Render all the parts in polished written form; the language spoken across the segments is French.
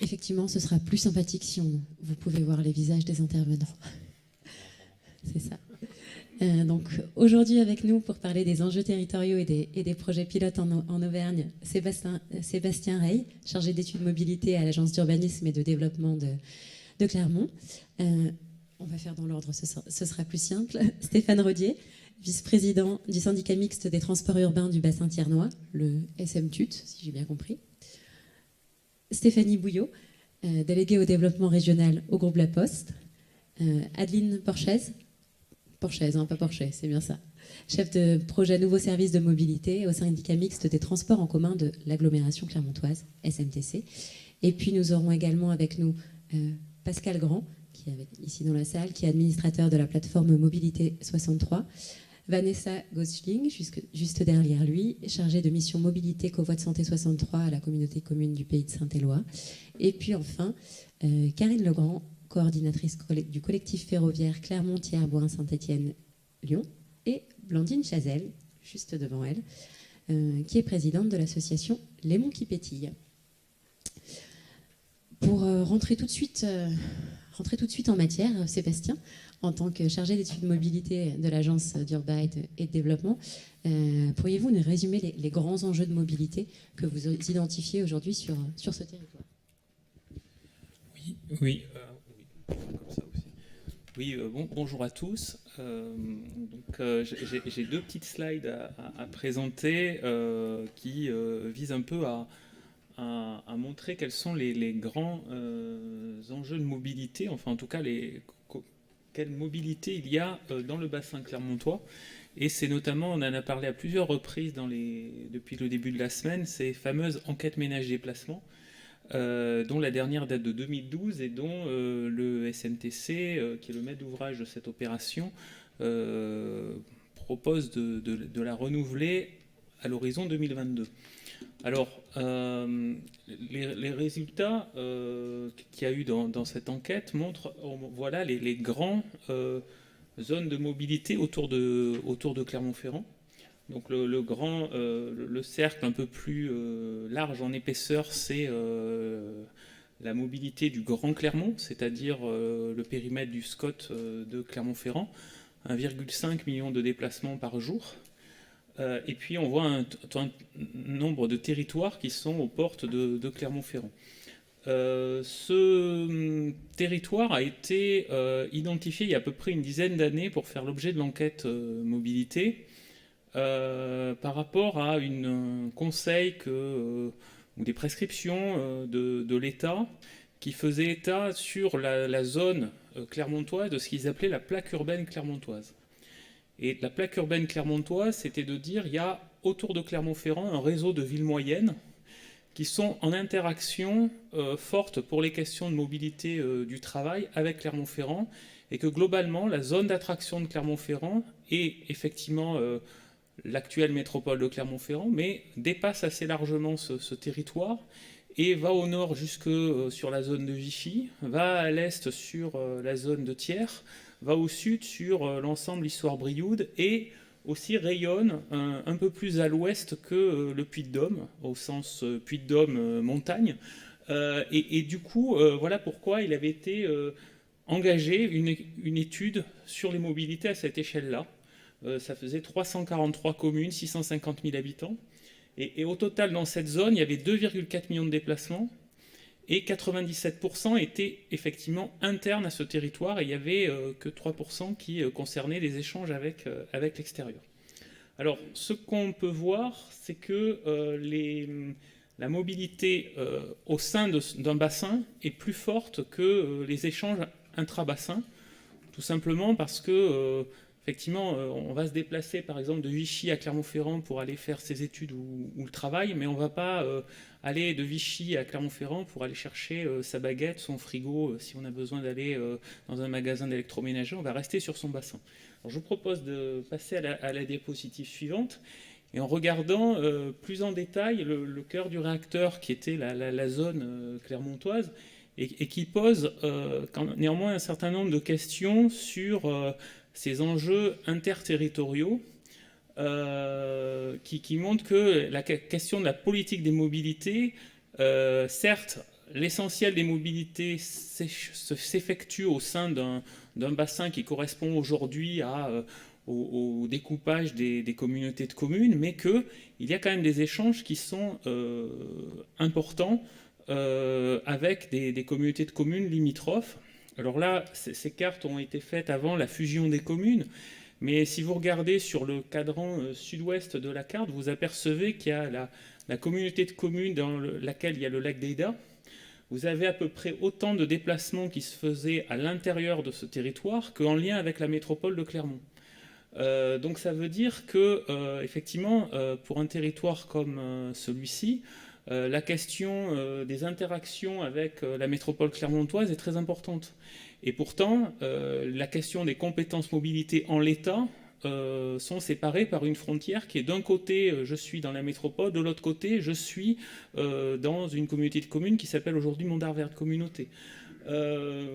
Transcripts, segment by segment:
Effectivement, ce sera plus sympathique si vous pouvez voir les visages des intervenants. C'est ça. Donc aujourd'hui avec nous pour parler des enjeux territoriaux et des projets pilotes en Auvergne, Sébastien Rey, chargé d'études mobilité à l'agence d'urbanisme et de développement de Clermont. On va faire dans l'ordre, ce sera plus simple. Stéphane Rodier, vice-président du syndicat mixte des transports urbains du bassin thiernois, le SMTUT, si j'ai bien compris. Stéphanie Bouillot, déléguée au développement régional au groupe La Poste. Adeline Porchez, hein, pas Porchet, c'est bien ça. Chef de projet nouveau service de mobilité au syndicat mixte des transports en commun de l'agglomération clermontoise, SMTC. Et puis nous aurons également avec nous Pascal Grand, qui est ici dans la salle, qui est administrateur de la plateforme Mobilité 63. Vanessa Gosling, juste derrière lui, chargée de mission mobilité Covoie de Santé 63 à la communauté commune du Pays de Saint-Éloi. Et puis enfin, Karine Legrand, coordinatrice du collectif ferroviaire Clermont-Thiers-Boin-Saint-Étienne-Lyon, et Blandine Chazelle, juste devant elle, qui est présidente de l'association Les Monts qui pétillent. Pour rentrer tout de suite en matière, Sébastien, en tant que chargé d'études mobilité de l'agence d'Urba et de développement, pourriez-vous nous résumer les grands enjeux de mobilité que vous identifiez aujourd'hui sur ce territoire ? Oui. Comme ça aussi. Oui, bonjour à tous. J'ai deux petites slides à présenter qui visent un peu à montrer quels sont les grands enjeux de mobilité, enfin en tout cas quelle mobilité il y a dans le bassin clermontois. Et c'est notamment, on en a parlé à plusieurs reprises depuis le début de la semaine, ces fameuses enquêtes ménage-déplacement, dont la dernière date de 2012 et dont le SMTC, qui est le maître d'ouvrage de cette opération, propose de la renouveler à l'horizon 2022. Alors, les résultats qu'il y a eu dans cette enquête montrent voilà, les grands zones de mobilité autour de Clermont-Ferrand. Donc le cercle un peu plus large en épaisseur, c'est la mobilité du Grand Clermont, c'est-à-dire le périmètre du SCOT de Clermont-Ferrand, 1,5 million de déplacements par jour. Et puis on voit un nombre de territoires qui sont aux portes de Clermont-Ferrand. Ce territoire a été identifié il y a à peu près une dizaine d'années pour faire l'objet de l'enquête mobilité. Par rapport à un conseil ou des prescriptions de l'État qui faisait état sur la zone clermontoise de ce qu'ils appelaient la plaque urbaine clermontoise. Et la plaque urbaine clermontoise, c'était de dire il y a autour de Clermont-Ferrand un réseau de villes moyennes qui sont en interaction forte pour les questions de mobilité du travail avec Clermont-Ferrand, et que globalement, la zone d'attraction de Clermont-Ferrand est effectivement l'actuelle métropole de Clermont-Ferrand, mais dépasse assez largement ce territoire et va au nord jusque sur la zone de Vichy, va à l'est sur la zone de Thiers, va au sud sur l'ensemble Issoire-Brioude et aussi rayonne un peu plus à l'ouest que le Puy-de-Dôme, au sens Puy-de-Dôme montagne. Et du coup, voilà pourquoi il avait été engagé une étude sur les mobilités à cette échelle-là. Ça faisait 343 communes, 650 000 habitants. Et au total, dans cette zone, il y avait 2,4 millions de déplacements. Et 97% étaient effectivement internes à ce territoire. Et il n'y avait que 3% qui concernaient les échanges avec l'extérieur. Alors, ce qu'on peut voir, c'est que la mobilité au sein d'un bassin est plus forte que les échanges intra-bassins. Tout simplement parce que... effectivement, on va se déplacer par exemple de Vichy à Clermont-Ferrand pour aller faire ses études ou le travail, mais on ne va pas aller de Vichy à Clermont-Ferrand pour aller chercher sa baguette, son frigo, si on a besoin d'aller dans un magasin d'électroménager, on va rester sur son bassin. Alors, je vous propose de passer à la diapositive suivante, et en regardant plus en détail le cœur du réacteur qui était la zone clermontoise, et qui pose néanmoins un certain nombre de questions sur... ces enjeux interterritoriaux qui montrent que la question de la politique des mobilités, certes, l'essentiel des mobilités s'effectue au sein d'un bassin qui correspond aujourd'hui au découpage des communautés de communes, mais qu'il y a quand même des échanges qui sont importants avec des communautés de communes limitrophes. Alors là, ces cartes ont été faites avant la fusion des communes, mais si vous regardez sur le cadran sud-ouest de la carte, vous apercevez qu'il y a la communauté de communes dans laquelle il y a le lac d'Eyda. Vous avez à peu près autant de déplacements qui se faisaient à l'intérieur de ce territoire qu'en lien avec la métropole de Clermont. Donc ça veut dire que, effectivement, pour un territoire comme celui-ci, la question des interactions avec la métropole clermontoise est très importante. Et pourtant, la question des compétences mobilité en l'état sont séparées par une frontière qui est d'un côté, je suis dans la métropole, de l'autre côté, je suis dans une communauté de communes qui s'appelle aujourd'hui Mont-d'Arvert Communauté.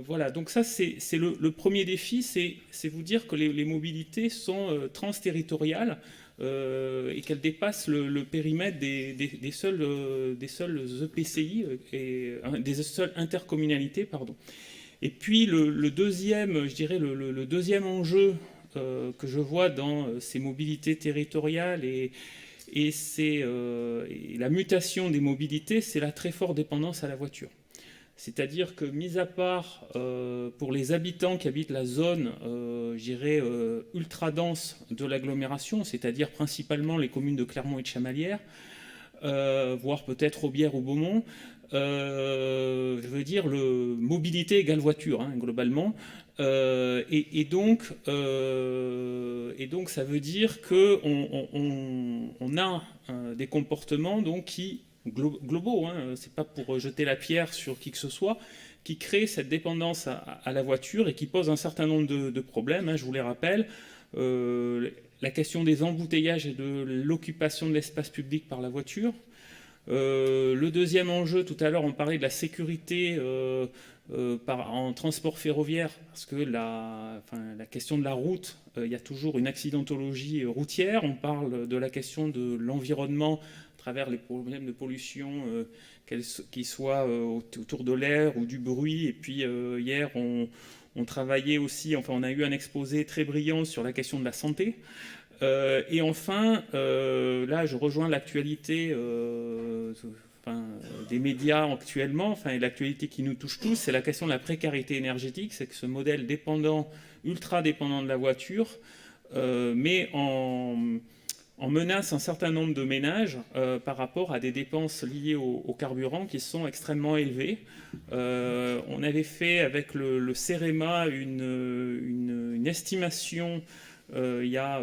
Voilà, donc ça c'est le premier défi, c'est vous dire que les mobilités sont transterritoriales et qu'elles dépassent le périmètre des seuls EPCI et des seules intercommunalités, pardon. Et puis le deuxième, je dirais le deuxième enjeu que je vois dans ces mobilités territoriales et la mutation des mobilités, c'est la très forte dépendance à la voiture. C'est-à-dire que, mis à part pour les habitants qui habitent la zone, je dirais, ultra-dense de l'agglomération, c'est-à-dire principalement les communes de Clermont et de Chamalières, voire peut-être Aubière ou Beaumont, je veux dire, mobilité égale voiture, hein, globalement. Et donc, ça veut dire qu'on a des comportements donc, qui globaux, hein, c'est pas pour jeter la pierre sur qui que ce soit, qui créent cette dépendance à la voiture et qui posent un certain nombre de problèmes, hein, je vous les rappelle. La question des embouteillages et de l'occupation de l'espace public par la voiture. Le deuxième enjeu, tout à l'heure on parlait de la sécurité en transport ferroviaire, parce que la question de la route, il y a toujours une accidentologie routière. On parle de la question de l'environnement à travers les problèmes de pollution, qu'ils soient autour de l'air ou du bruit. Et puis hier, on travaillait aussi, enfin on a eu un exposé très brillant sur la question de la santé. Et enfin, là je rejoins l'actualité des médias actuellement, et l'actualité qui nous touche tous, c'est la question de la précarité énergétique. C'est que ce modèle ultra dépendant de la voiture met en menace un certain nombre de ménages par rapport à des dépenses liées au carburant qui sont extrêmement élevées. On avait fait avec le CEREMA une estimation il y a,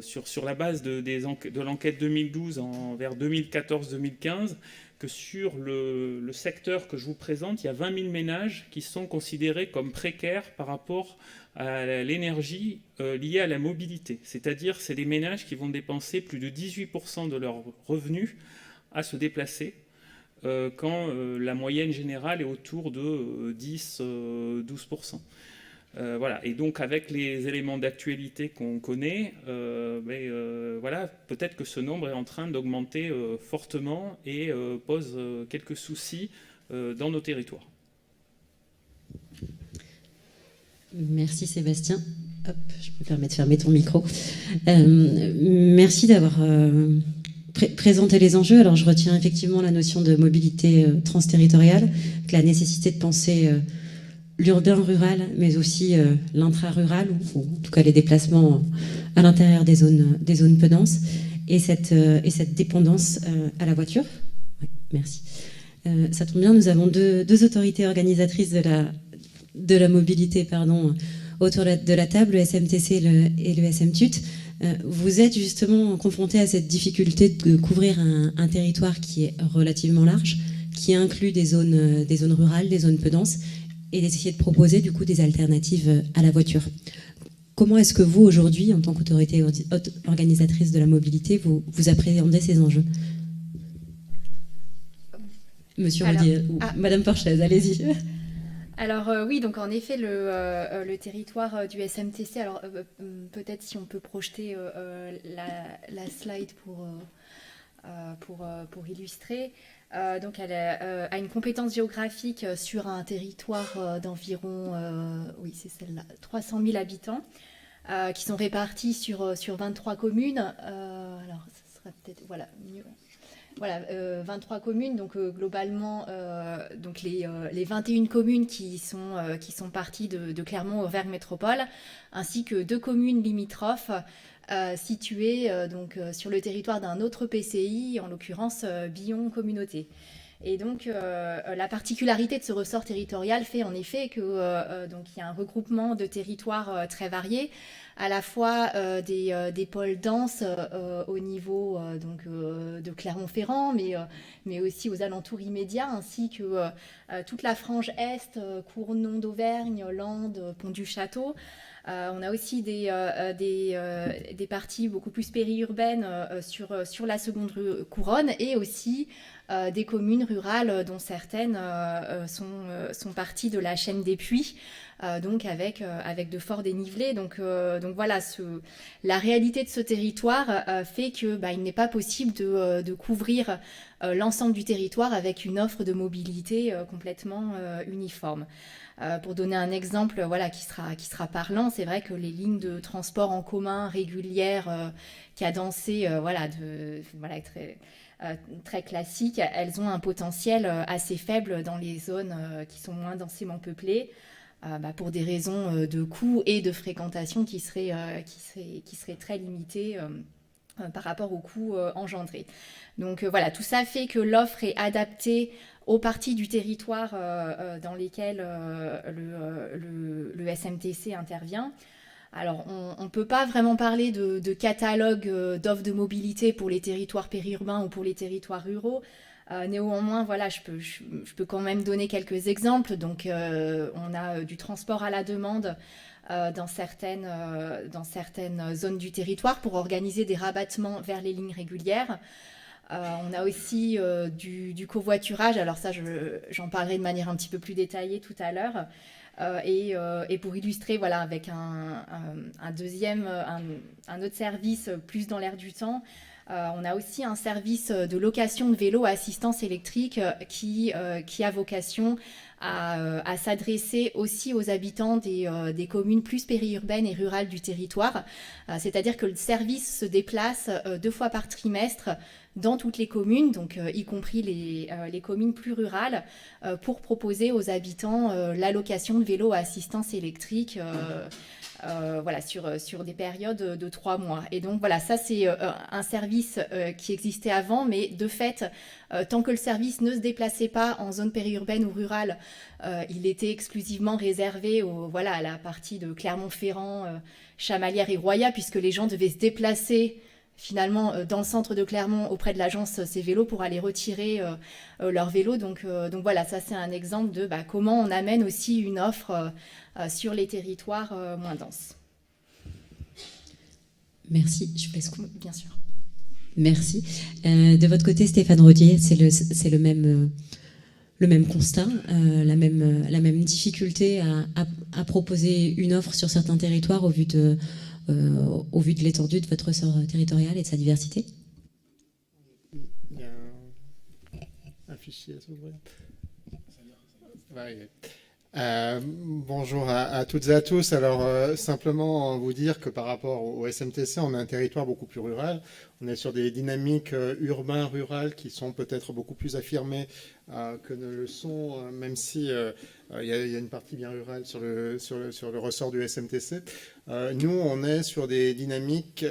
sur la base de l'enquête 2012 vers 2014-2015, que sur le secteur que je vous présente, il y a 20 000 ménages qui sont considérés comme précaires par rapport à l'énergie liée à la mobilité. C'est-à-dire c'est des ménages qui vont dépenser plus de 18% de leurs revenus à se déplacer, quand la moyenne générale est autour de 10-12%. Voilà. Et donc avec les éléments d'actualité qu'on connaît, voilà, peut-être que ce nombre est en train d'augmenter fortement et pose quelques soucis dans nos territoires. Merci Sébastien. Hop, je me permets de fermer ton micro. Merci d'avoir présenté les enjeux. Alors je retiens effectivement la notion de mobilité transterritoriale, la nécessité de penser l'urbain-rural, mais aussi l'intra-rural, ou en tout cas les déplacements à l'intérieur des zones peu denses, et cette dépendance à la voiture. Ouais, merci. Ça tombe bien, nous avons deux autorités organisatrices de la mobilité autour de la table, le SMTC et le SMTUT. Vous êtes justement confrontés à cette difficulté de couvrir un territoire qui est relativement large, qui inclut des zones rurales, des zones peu denses, et d'essayer de proposer du coup des alternatives à la voiture. Comment est-ce que vous, aujourd'hui, en tant qu'autorité organisatrice de la mobilité, vous appréhendez ces enjeux ? Monsieur Rodier, ou Madame Porchaise, allez-y. Alors oui, donc en effet, le territoire du SMTC, alors peut-être si on peut projeter la slide pour illustrer. Donc elle a une compétence géographique sur un territoire d'environ, oui c'est celle-là, 300 000 habitants, qui sont répartis sur 23 communes. Alors ça sera peut-être, voilà, mieux. Voilà, 23 communes, donc globalement, donc les 21 communes qui sont parties de Clermont-Auvergne Métropole, ainsi que 2 communes limitrophes situées donc, sur le territoire d'un autre PCI, en l'occurrence Billon Communauté. Et donc, la particularité de ce ressort territorial fait en effet que donc il y a un regroupement de territoires très variés, à la fois des pôles denses au niveau donc, de Clermont-Ferrand, mais aussi aux alentours immédiats, ainsi que toute la frange est, Cournon d'Auvergne, Landes, Pont-du-Château. On a aussi des parties beaucoup plus périurbaines sur la seconde couronne, et aussi des communes rurales dont certaines sont parties de la chaîne des Puys, donc avec de forts dénivelés. Donc voilà, la réalité de ce territoire fait que il n'est pas possible de couvrir l'ensemble du territoire avec une offre de mobilité complètement uniforme. Pour donner un exemple, voilà, qui sera parlant, c'est vrai que les lignes de transport en commun régulières, cadencées, très classiques, elles ont un potentiel assez faible dans les zones qui sont moins densément peuplées, pour des raisons de coût et de fréquentation qui seraient très limitées par rapport aux coûts engendrés. Donc voilà, tout ça fait que l'offre est adaptée aux parties du territoire dans lesquelles le SMTC intervient. Alors, on ne peut pas vraiment parler de catalogue d'offres de mobilité pour les territoires périurbains ou pour les territoires ruraux. Néanmoins, voilà, je peux quand même donner quelques exemples. Donc, on a du transport à la demande dans certaines zones du territoire pour organiser des rabattements vers les lignes régulières. On a aussi du covoiturage. Alors ça, j'en parlerai de manière un petit peu plus détaillée tout à l'heure. Et pour illustrer, voilà, avec un autre service plus dans l'air du temps, on a aussi un service de location de vélos à assistance électrique qui a vocation à s'adresser aussi aux habitants des communes plus périurbaines et rurales du territoire. C'est-à-dire que le service se déplace 2 fois par trimestre dans toutes les communes, donc y compris les communes plus rurales, pour proposer aux habitants la location de vélos à assistance électrique voilà, sur des périodes de 3 mois. Et donc voilà, ça c'est un service qui existait avant, mais de fait, tant que le service ne se déplaçait pas en zone périurbaine ou rurale, il était exclusivement réservé à la partie de Clermont-Ferrand, Chamalières et Royat, puisque les gens devaient se déplacer finalement dans le centre de Clermont auprès de l'agence Cvélo pour aller retirer leur vélo. Donc voilà, ça c'est un exemple de comment on amène aussi une offre sur les territoires moins denses. Merci, je passe. Bien sûr. Merci. De votre côté, Stéphane Rodier, c'est le même constat, la même difficulté à proposer une offre sur certains territoires au vu de l'étendue de votre ressort territorial et de sa diversité? Il y a un fichier à s'ouvrir. Bonjour à toutes et à tous. Alors simplement vous dire que par rapport au SMTC, on a un territoire beaucoup plus rural. On est sur des dynamiques urbain-rurales qui sont peut-être beaucoup plus affirmées que ne le sont, même si il y a une partie bien rurale sur le ressort du SMTC. Nous, on est sur des dynamiques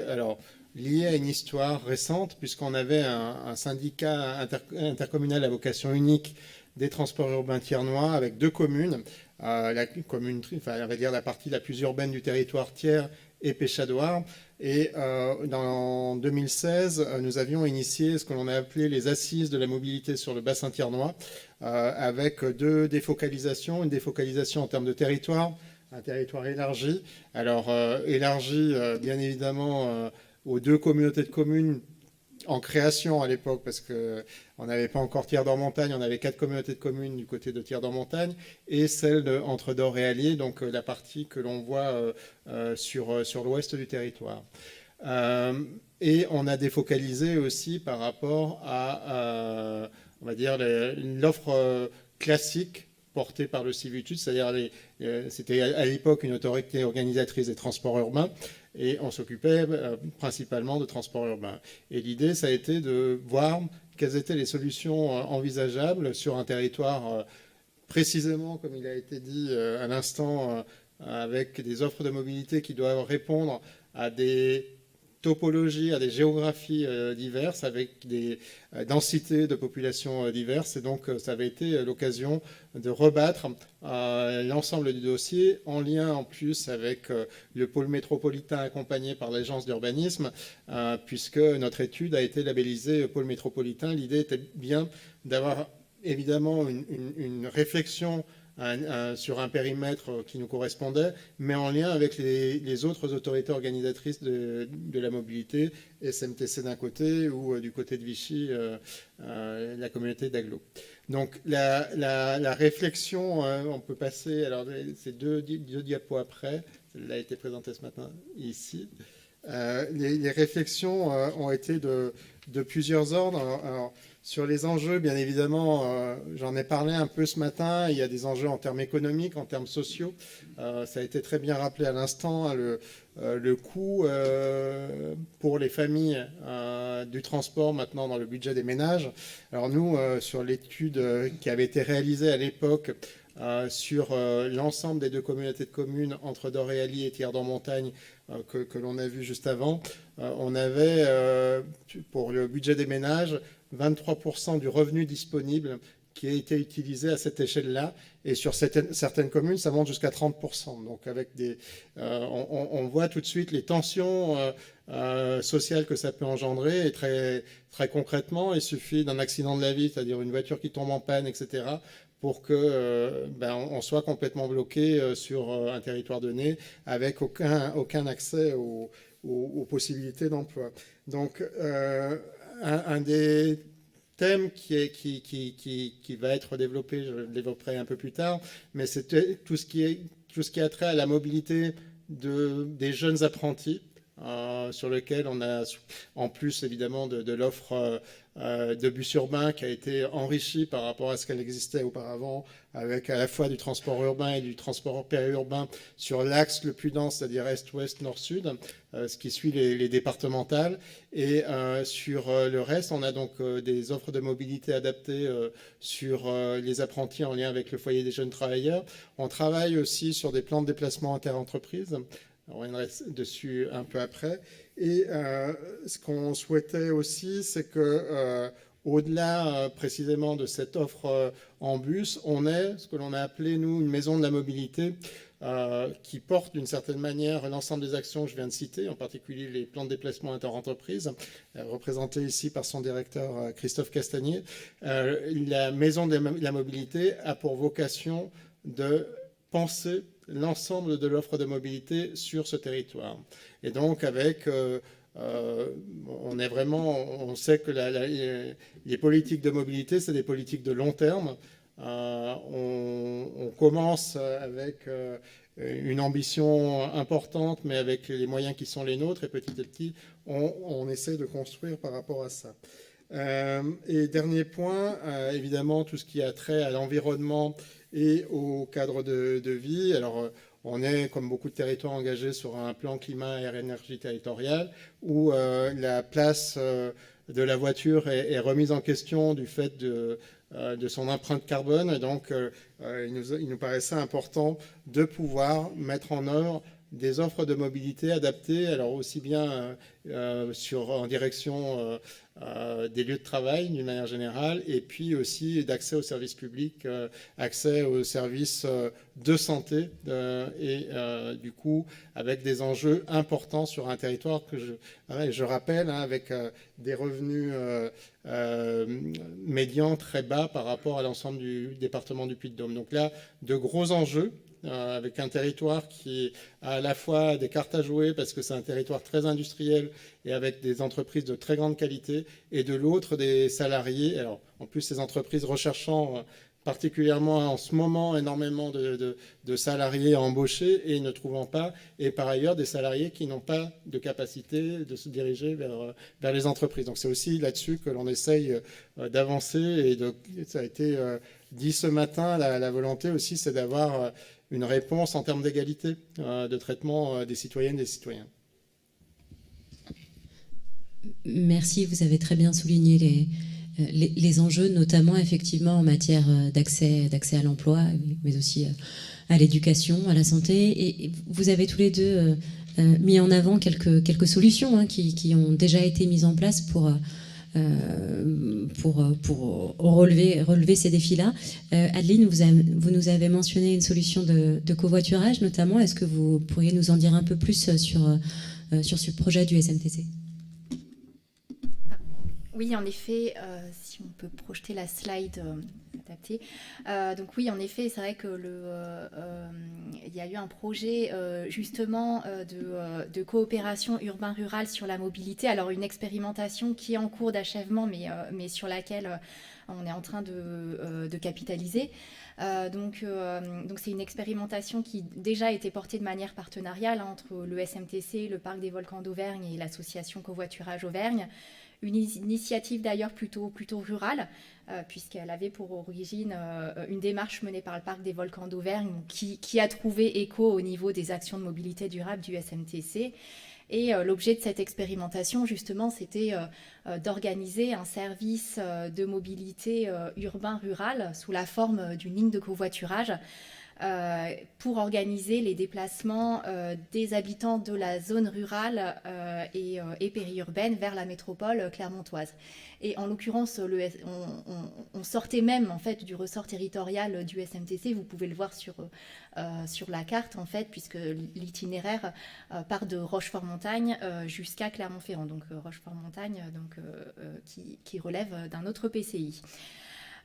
liées à une histoire récente, puisqu'on avait un syndicat intercommunal à vocation unique des transports urbains thiernois avec 2 communes, la commune, on va dire la partie la plus urbaine du territoire, Thiers et Péchadoire. Et en 2016, nous avions initié ce que l'on a appelé les assises de la mobilité sur le bassin thiernois, avec 2 défocalisations, une défocalisation en termes de territoire, un territoire élargi. Alors élargi bien évidemment aux 2 communautés de communes en création à l'époque, parce qu'on n'avait pas encore Thiers-d'Or-Montagne, on avait 4 communautés de communes du côté de Thiers-d'Or-Montagne, et celle entre Dor et Allier, donc la partie que l'on voit sur l'ouest du territoire. Et on a défocalisé aussi par rapport à on va dire, l'offre classique portée par le Civutude, c'est-à-dire c'était à l'époque une autorité organisatrice des transports urbains, et on s'occupait principalement de transports urbains. Et l'idée, ça a été de voir quelles étaient les solutions envisageables sur un territoire précisément, comme il a été dit à l'instant, avec des offres de mobilité qui doivent répondre à des topologies, à des géographies diverses, avec des densités de population diverses. Et donc, ça avait été l'occasion de rebattre l'ensemble du dossier, en lien en plus avec le pôle métropolitain accompagné par l'agence d'urbanisme, puisque notre étude a été labellisée pôle métropolitain. L'idée était bien d'avoir évidemment une réflexion sur un périmètre qui nous correspondait, mais en lien avec les autres autorités organisatrices de la mobilité, SMTC d'un côté ou du côté de Vichy, la communauté d'Aglo. Donc la réflexion, on peut passer, alors c'est deux diapos après, celle-là a été présentée ce matin ici. Les réflexions ont été de plusieurs ordres. Alors, sur les enjeux, bien évidemment, j'en ai parlé un peu ce matin, il y a des enjeux en termes économiques, en termes sociaux. Ça a été très bien rappelé à l'instant, le coût pour les familles du transport maintenant dans le budget des ménages. Alors nous, sur l'étude qui avait été réalisée à l'époque sur l'ensemble des deux communautés de communes entre Doréally et Thiers-d'en-Montagne que l'on a vu juste avant, on avait pour le budget des ménages 23% du revenu disponible qui a été utilisé à cette échelle-là. Et sur certaines communes, ça monte jusqu'à 30%. Donc avec on voit tout de suite les tensions sociales que ça peut engendrer. Et très, très concrètement, il suffit d'un accident de la vie, c'est-à-dire une voiture qui tombe en panne, etc., pour que on soit complètement bloqué sur un territoire donné avec aucun accès aux possibilités d'emploi. Donc un des thèmes qui va être développé, je le développerai un peu plus tard, mais c'est tout ce qui a trait à la mobilité des jeunes apprentis, sur lequel on a, en plus évidemment de l'offre de bus urbains qui a été enrichie par rapport à ce qu'elle existait auparavant, avec à la fois du transport urbain et du transport périurbain sur l'axe le plus dense, c'est-à-dire est-ouest, nord-sud, ce qui suit les départementales. Et sur le reste, on a donc des offres de mobilité adaptées sur les apprentis en lien avec le foyer des jeunes travailleurs. On travaille aussi sur des plans de déplacement interentreprises. On reviendra dessus un peu après. Et ce qu'on souhaitait aussi, c'est que au-delà précisément de cette offre en bus, on est ce que l'on a appelé, nous, une maison de la mobilité qui porte d'une certaine manière l'ensemble des actions que je viens de citer, en particulier les plans de déplacement interentreprises, représentés ici par son directeur Christophe Castagnier. La maison de la mobilité a pour vocation de penser l'ensemble de l'offre de mobilité sur ce territoire. Et donc avec, on sait que les politiques de mobilité, c'est des politiques de long terme. On commence avec une ambition importante, mais avec les moyens qui sont les nôtres, et petit à petit, on essaie de construire par rapport à ça. Et dernier point, évidemment, tout ce qui a trait à l'environnement et au cadre de vie. Alors, on est, comme beaucoup de territoires, engagés sur un plan climat, air, énergie territorial, où la place de la voiture est remise en question du fait de son empreinte carbone. Et donc, il nous paraissait important de pouvoir mettre en œuvre des offres de mobilité adaptées, alors aussi bien en direction des lieux de travail d'une manière générale, et puis aussi d'accès aux services publics, accès aux services de santé, et du coup avec des enjeux importants sur un territoire que je rappelle, avec des revenus médians très bas par rapport à l'ensemble du département du Puy-de-Dôme. Donc là, de gros enjeux, avec un territoire qui a à la fois des cartes à jouer parce que c'est un territoire très industriel et avec des entreprises de très grande qualité, et de l'autre des salariés, alors en plus ces entreprises recherchant particulièrement en ce moment énormément de salariés à embaucher et ne trouvant pas, et par ailleurs des salariés qui n'ont pas de capacité de se diriger vers les entreprises. Donc c'est aussi là-dessus que l'on essaye d'avancer, et ça a été dit ce matin, la volonté aussi c'est d'avoir une réponse en termes d'égalité de traitement des citoyennes et des citoyens. Merci, vous avez très bien souligné les enjeux, notamment effectivement en matière d'accès à l'emploi, mais aussi à l'éducation, à la santé. Et vous avez tous les deux mis en avant quelques solutions qui ont déjà été mises en place pour relever ces défis-là. Adeline, vous nous avez mentionné une solution de covoiturage notamment. Est-ce que vous pourriez nous en dire un peu plus sur ce projet du SMTC ? Oui, en effet, si on peut projeter la slide adaptée. Donc oui, en effet, c'est vrai que il y a eu un projet justement de coopération urbain-rural sur la mobilité. Alors une expérimentation qui est en cours d'achèvement, mais sur laquelle on est en train de capitaliser. Donc c'est une expérimentation qui déjà a été portée de manière partenariale entre le SMTC, le Parc des Volcans d'Auvergne et l'association Covoiturage Auvergne. Une initiative d'ailleurs plutôt rurale, puisqu'elle avait pour origine une démarche menée par le Parc des Volcans d'Auvergne qui a trouvé écho au niveau des actions de mobilité durable du SMTC. Et l'objet de cette expérimentation, justement, c'était d'organiser un service de mobilité urbain-rural sous la forme d'une ligne de covoiturage pour organiser les déplacements des habitants de la zone rurale et périurbaine vers la métropole clermontoise. Et en l'occurrence, on sortait même en fait du ressort territorial du SMTC. Vous pouvez le voir sur la carte en fait, puisque l'itinéraire part de Rochefort-Montagne jusqu'à Clermont-Ferrand. Donc Rochefort-Montagne, qui relève d'un autre PCI.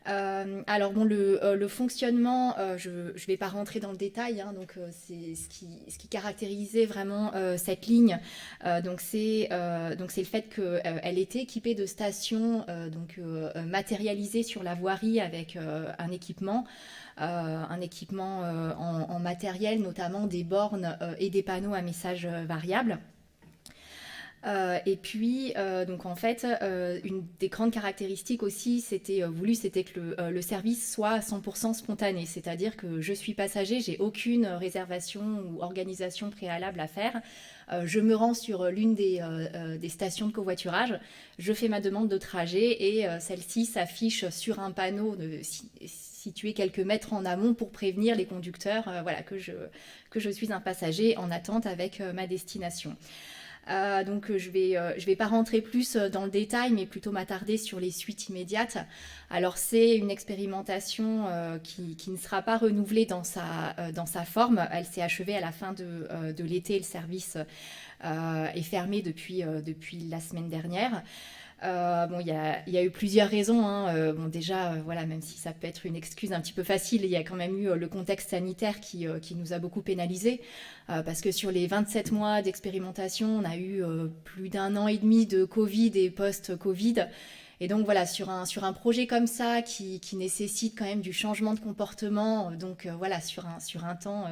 Alors bon, le fonctionnement, je ne vais pas rentrer dans le détail, donc c'est ce qui caractérisait vraiment cette ligne. Donc c'est le fait qu'elle était équipée de stations matérialisées sur la voirie avec un équipement en matériel, notamment des bornes et des panneaux à messages variables. Et puis, donc en fait, une des grandes caractéristiques aussi, c'était que le service soit 100% spontané, c'est-à-dire que je suis passager, j'ai aucune réservation ou organisation préalable à faire. Je me rends sur l'une des stations de covoiturage, je fais ma demande de trajet et celle-ci s'affiche sur un panneau situé quelques mètres en amont pour prévenir les conducteurs que je suis un passager en attente avec ma destination. Donc je vais pas rentrer plus dans le détail, mais plutôt m'attarder sur les suites immédiates. Alors c'est une expérimentation qui ne sera pas renouvelée dans sa forme. Elle s'est achevée à la fin de l'été. Le service est fermé depuis la semaine dernière. Il y a eu plusieurs raisons. Déjà, même si ça peut être une excuse un petit peu facile, il y a quand même eu le contexte sanitaire qui nous a beaucoup pénalisés. Parce que sur les 27 mois d'expérimentation, on a eu plus d'1 an et demi de Covid et post-Covid. Et donc voilà, sur un projet comme ça qui nécessite quand même du changement de comportement, sur un temps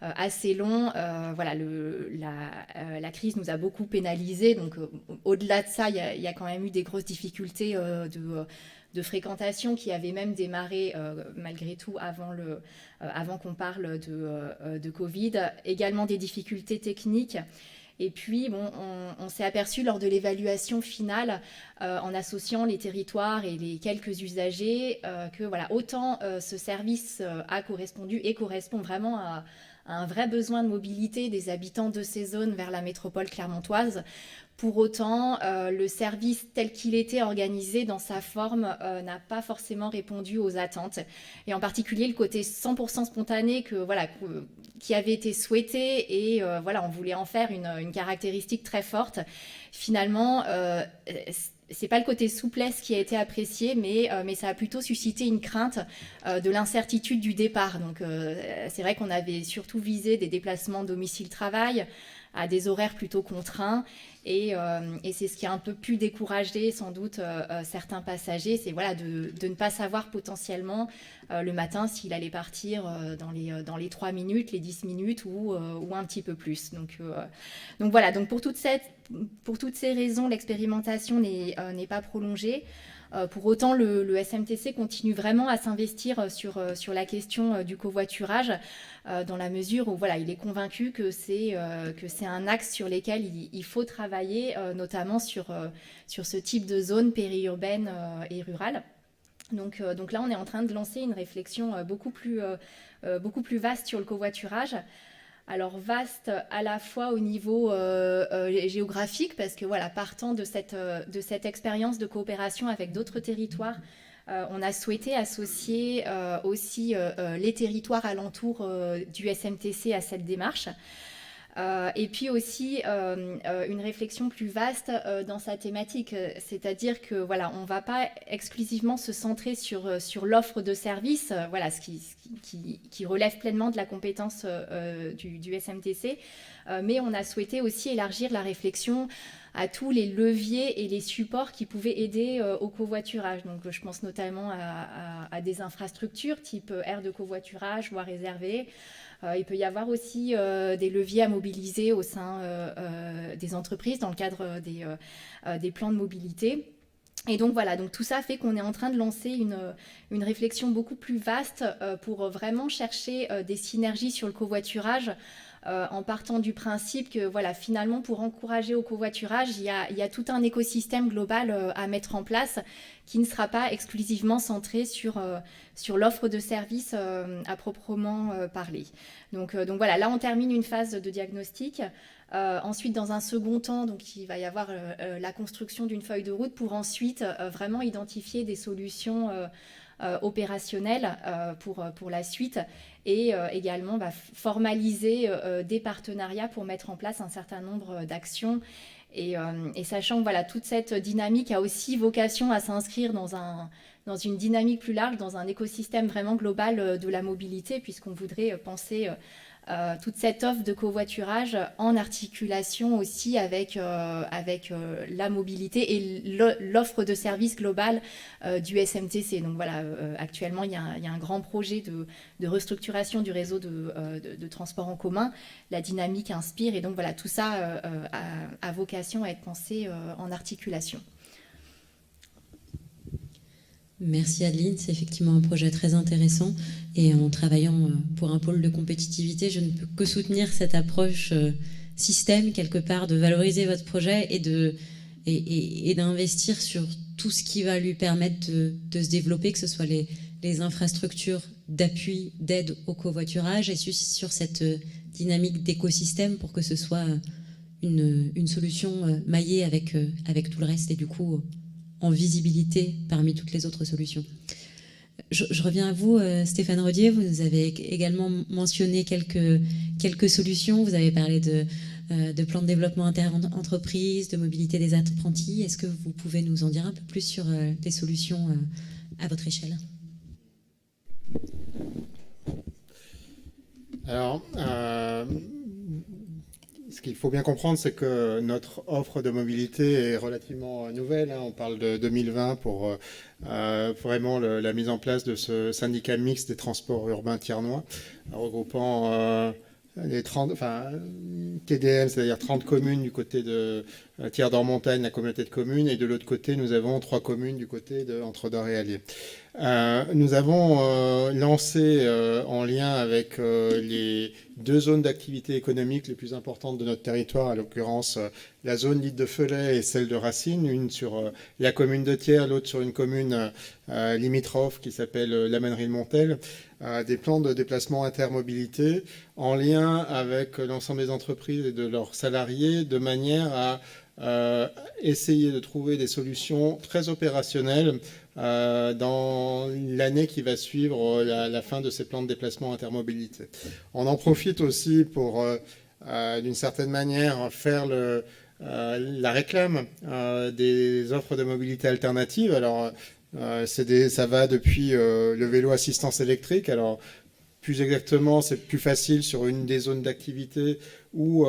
assez long, la crise nous a beaucoup pénalisés. Donc au-delà de ça, il y a quand même eu des grosses difficultés de fréquentation qui avaient même démarré malgré tout avant qu'on parle de Covid. Également des difficultés techniques. Et puis, on s'est aperçu lors de l'évaluation finale, en associant les territoires et les quelques usagers, que autant ce service a correspondu et correspond vraiment à un vrai besoin de mobilité des habitants de ces zones vers la métropole clermontoise. Pour autant, le service tel qu'il était organisé dans sa forme n'a pas forcément répondu aux attentes. Et en particulier, le côté 100% spontané qui avait été souhaité et on voulait en faire une caractéristique très forte. Finalement, c'est pas le côté souplesse qui a été apprécié, mais ça a plutôt suscité une crainte de l'incertitude du départ. Donc c'est vrai qu'on avait surtout visé des déplacements domicile-travail, à des horaires plutôt contraints. Et c'est ce qui a un peu pu décourager sans doute certains passagers, c'est voilà, de ne pas savoir potentiellement le matin s'il allait partir dans les 3 minutes, les 10 minutes ou un petit peu plus. Donc voilà, donc pour toutes ces raisons, l'expérimentation n'est pas prolongée. Pour autant, le SMTC continue vraiment à s'investir sur la question du covoiturage, dans la mesure où voilà, il est convaincu que c'est un axe sur lequel il faut travailler, notamment sur ce type de zone périurbaine et rurale. Donc là, on est en train de lancer une réflexion beaucoup plus vaste sur le covoiturage. Alors vaste à la fois au niveau géographique, parce que voilà, partant de cette expérience de coopération avec d'autres territoires, on a souhaité associer aussi les territoires alentours du SMTC à cette démarche. Et puis aussi une réflexion plus vaste dans sa thématique, c'est-à-dire que voilà, on ne va pas exclusivement se centrer sur l'offre de services, voilà, ce qui relève pleinement de la compétence du SMTC, mais on a souhaité aussi élargir la réflexion à tous les leviers et les supports qui pouvaient aider au covoiturage. Donc je pense notamment à des infrastructures type aires de covoiturage, voies réservées. Il peut y avoir aussi des leviers à mobiliser au sein des entreprises dans le cadre des plans de mobilité. Et donc voilà, donc tout ça fait qu'on est en train de lancer une réflexion beaucoup plus vaste pour vraiment chercher des synergies sur le covoiturage, en partant du principe que voilà, finalement, pour encourager au covoiturage, il y a tout un écosystème global à mettre en place qui ne sera pas exclusivement centré sur l'offre de services à proprement parler. Donc voilà, là on termine une phase de diagnostic. Ensuite, dans un second temps, donc, il va y avoir la construction d'une feuille de route pour ensuite vraiment identifier des solutions opérationnelles pour la suite, et également formaliser des partenariats pour mettre en place un certain nombre d'actions. Et sachant que voilà, toute cette dynamique a aussi vocation à s'inscrire dans une dynamique plus large, dans un écosystème vraiment global de la mobilité, puisqu'on voudrait penser toute cette offre de covoiturage en articulation aussi avec la mobilité et l'offre de services globale du SMTC. Donc voilà, actuellement, il y a un grand projet de restructuration du réseau de transport en commun. La dynamique inspire, et donc voilà, tout ça a vocation à être pensé en articulation. Merci Adeline, c'est effectivement un projet très intéressant, et en travaillant pour un pôle de compétitivité, je ne peux que soutenir cette approche système quelque part, de valoriser votre projet et d'investir sur tout ce qui va lui permettre de se développer, que ce soit les infrastructures d'appui, d'aide au covoiturage, et sur cette dynamique d'écosystème pour que ce soit une solution maillée avec tout le reste, et du coup en visibilité parmi toutes les autres solutions. Je reviens à vous, Stéphane Rodier. Vous avez également mentionné quelques solutions. Vous avez parlé de plans de développement inter-entreprise, de mobilité des apprentis. Est-ce que vous pouvez nous en dire un peu plus sur les solutions à votre échelle ? Alors, ce qu'il faut bien comprendre, c'est que notre offre de mobilité est relativement nouvelle. On parle de 2020 pour vraiment la mise en place de ce syndicat mixte des transports urbains thiernois, regroupant TDM, c'est-à-dire 30 communes du côté de Thiers-d'Or-Montagne, la communauté de communes, et de l'autre côté, nous avons 3 communes du côté d'Entre-Dor et Allier. Nous avons lancé, en lien avec les 2 zones d'activité économique les plus importantes de notre territoire, à l'occurrence la zone dite de Felay et celle de Racine, une sur la commune de Thiers, l'autre sur une commune limitrophe qui s'appelle Lamainerie-le-Montel, des plans de déplacement intermobilité en lien avec l'ensemble des entreprises et de leurs salariés, de manière à essayer de trouver des solutions très opérationnelles dans l'année qui va suivre la fin de ces plans de déplacement intermobilité. On en profite aussi pour, d'une certaine manière, faire la réclame des offres de mobilité alternative. Alors, ça va depuis le vélo assistance électrique. Alors, plus exactement, c'est plus facile sur une des zones d'activité où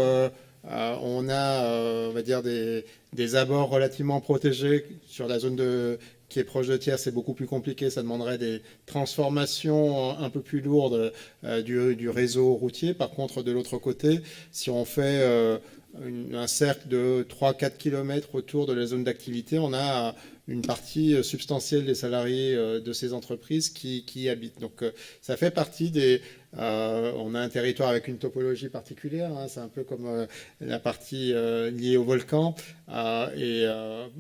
On a, on va dire, des abords relativement protégés sur la zone qui est proche de Thiers. C'est beaucoup plus compliqué. Ça demanderait des transformations un peu plus lourdes du réseau routier. Par contre, de l'autre côté, si on fait un cercle de 3-4 km autour de la zone d'activité, on a une partie substantielle des salariés de ces entreprises qui y habitent. Donc ça fait partie des... on a un territoire avec une topologie particulière, hein, c'est un peu comme la partie liée au volcan. Le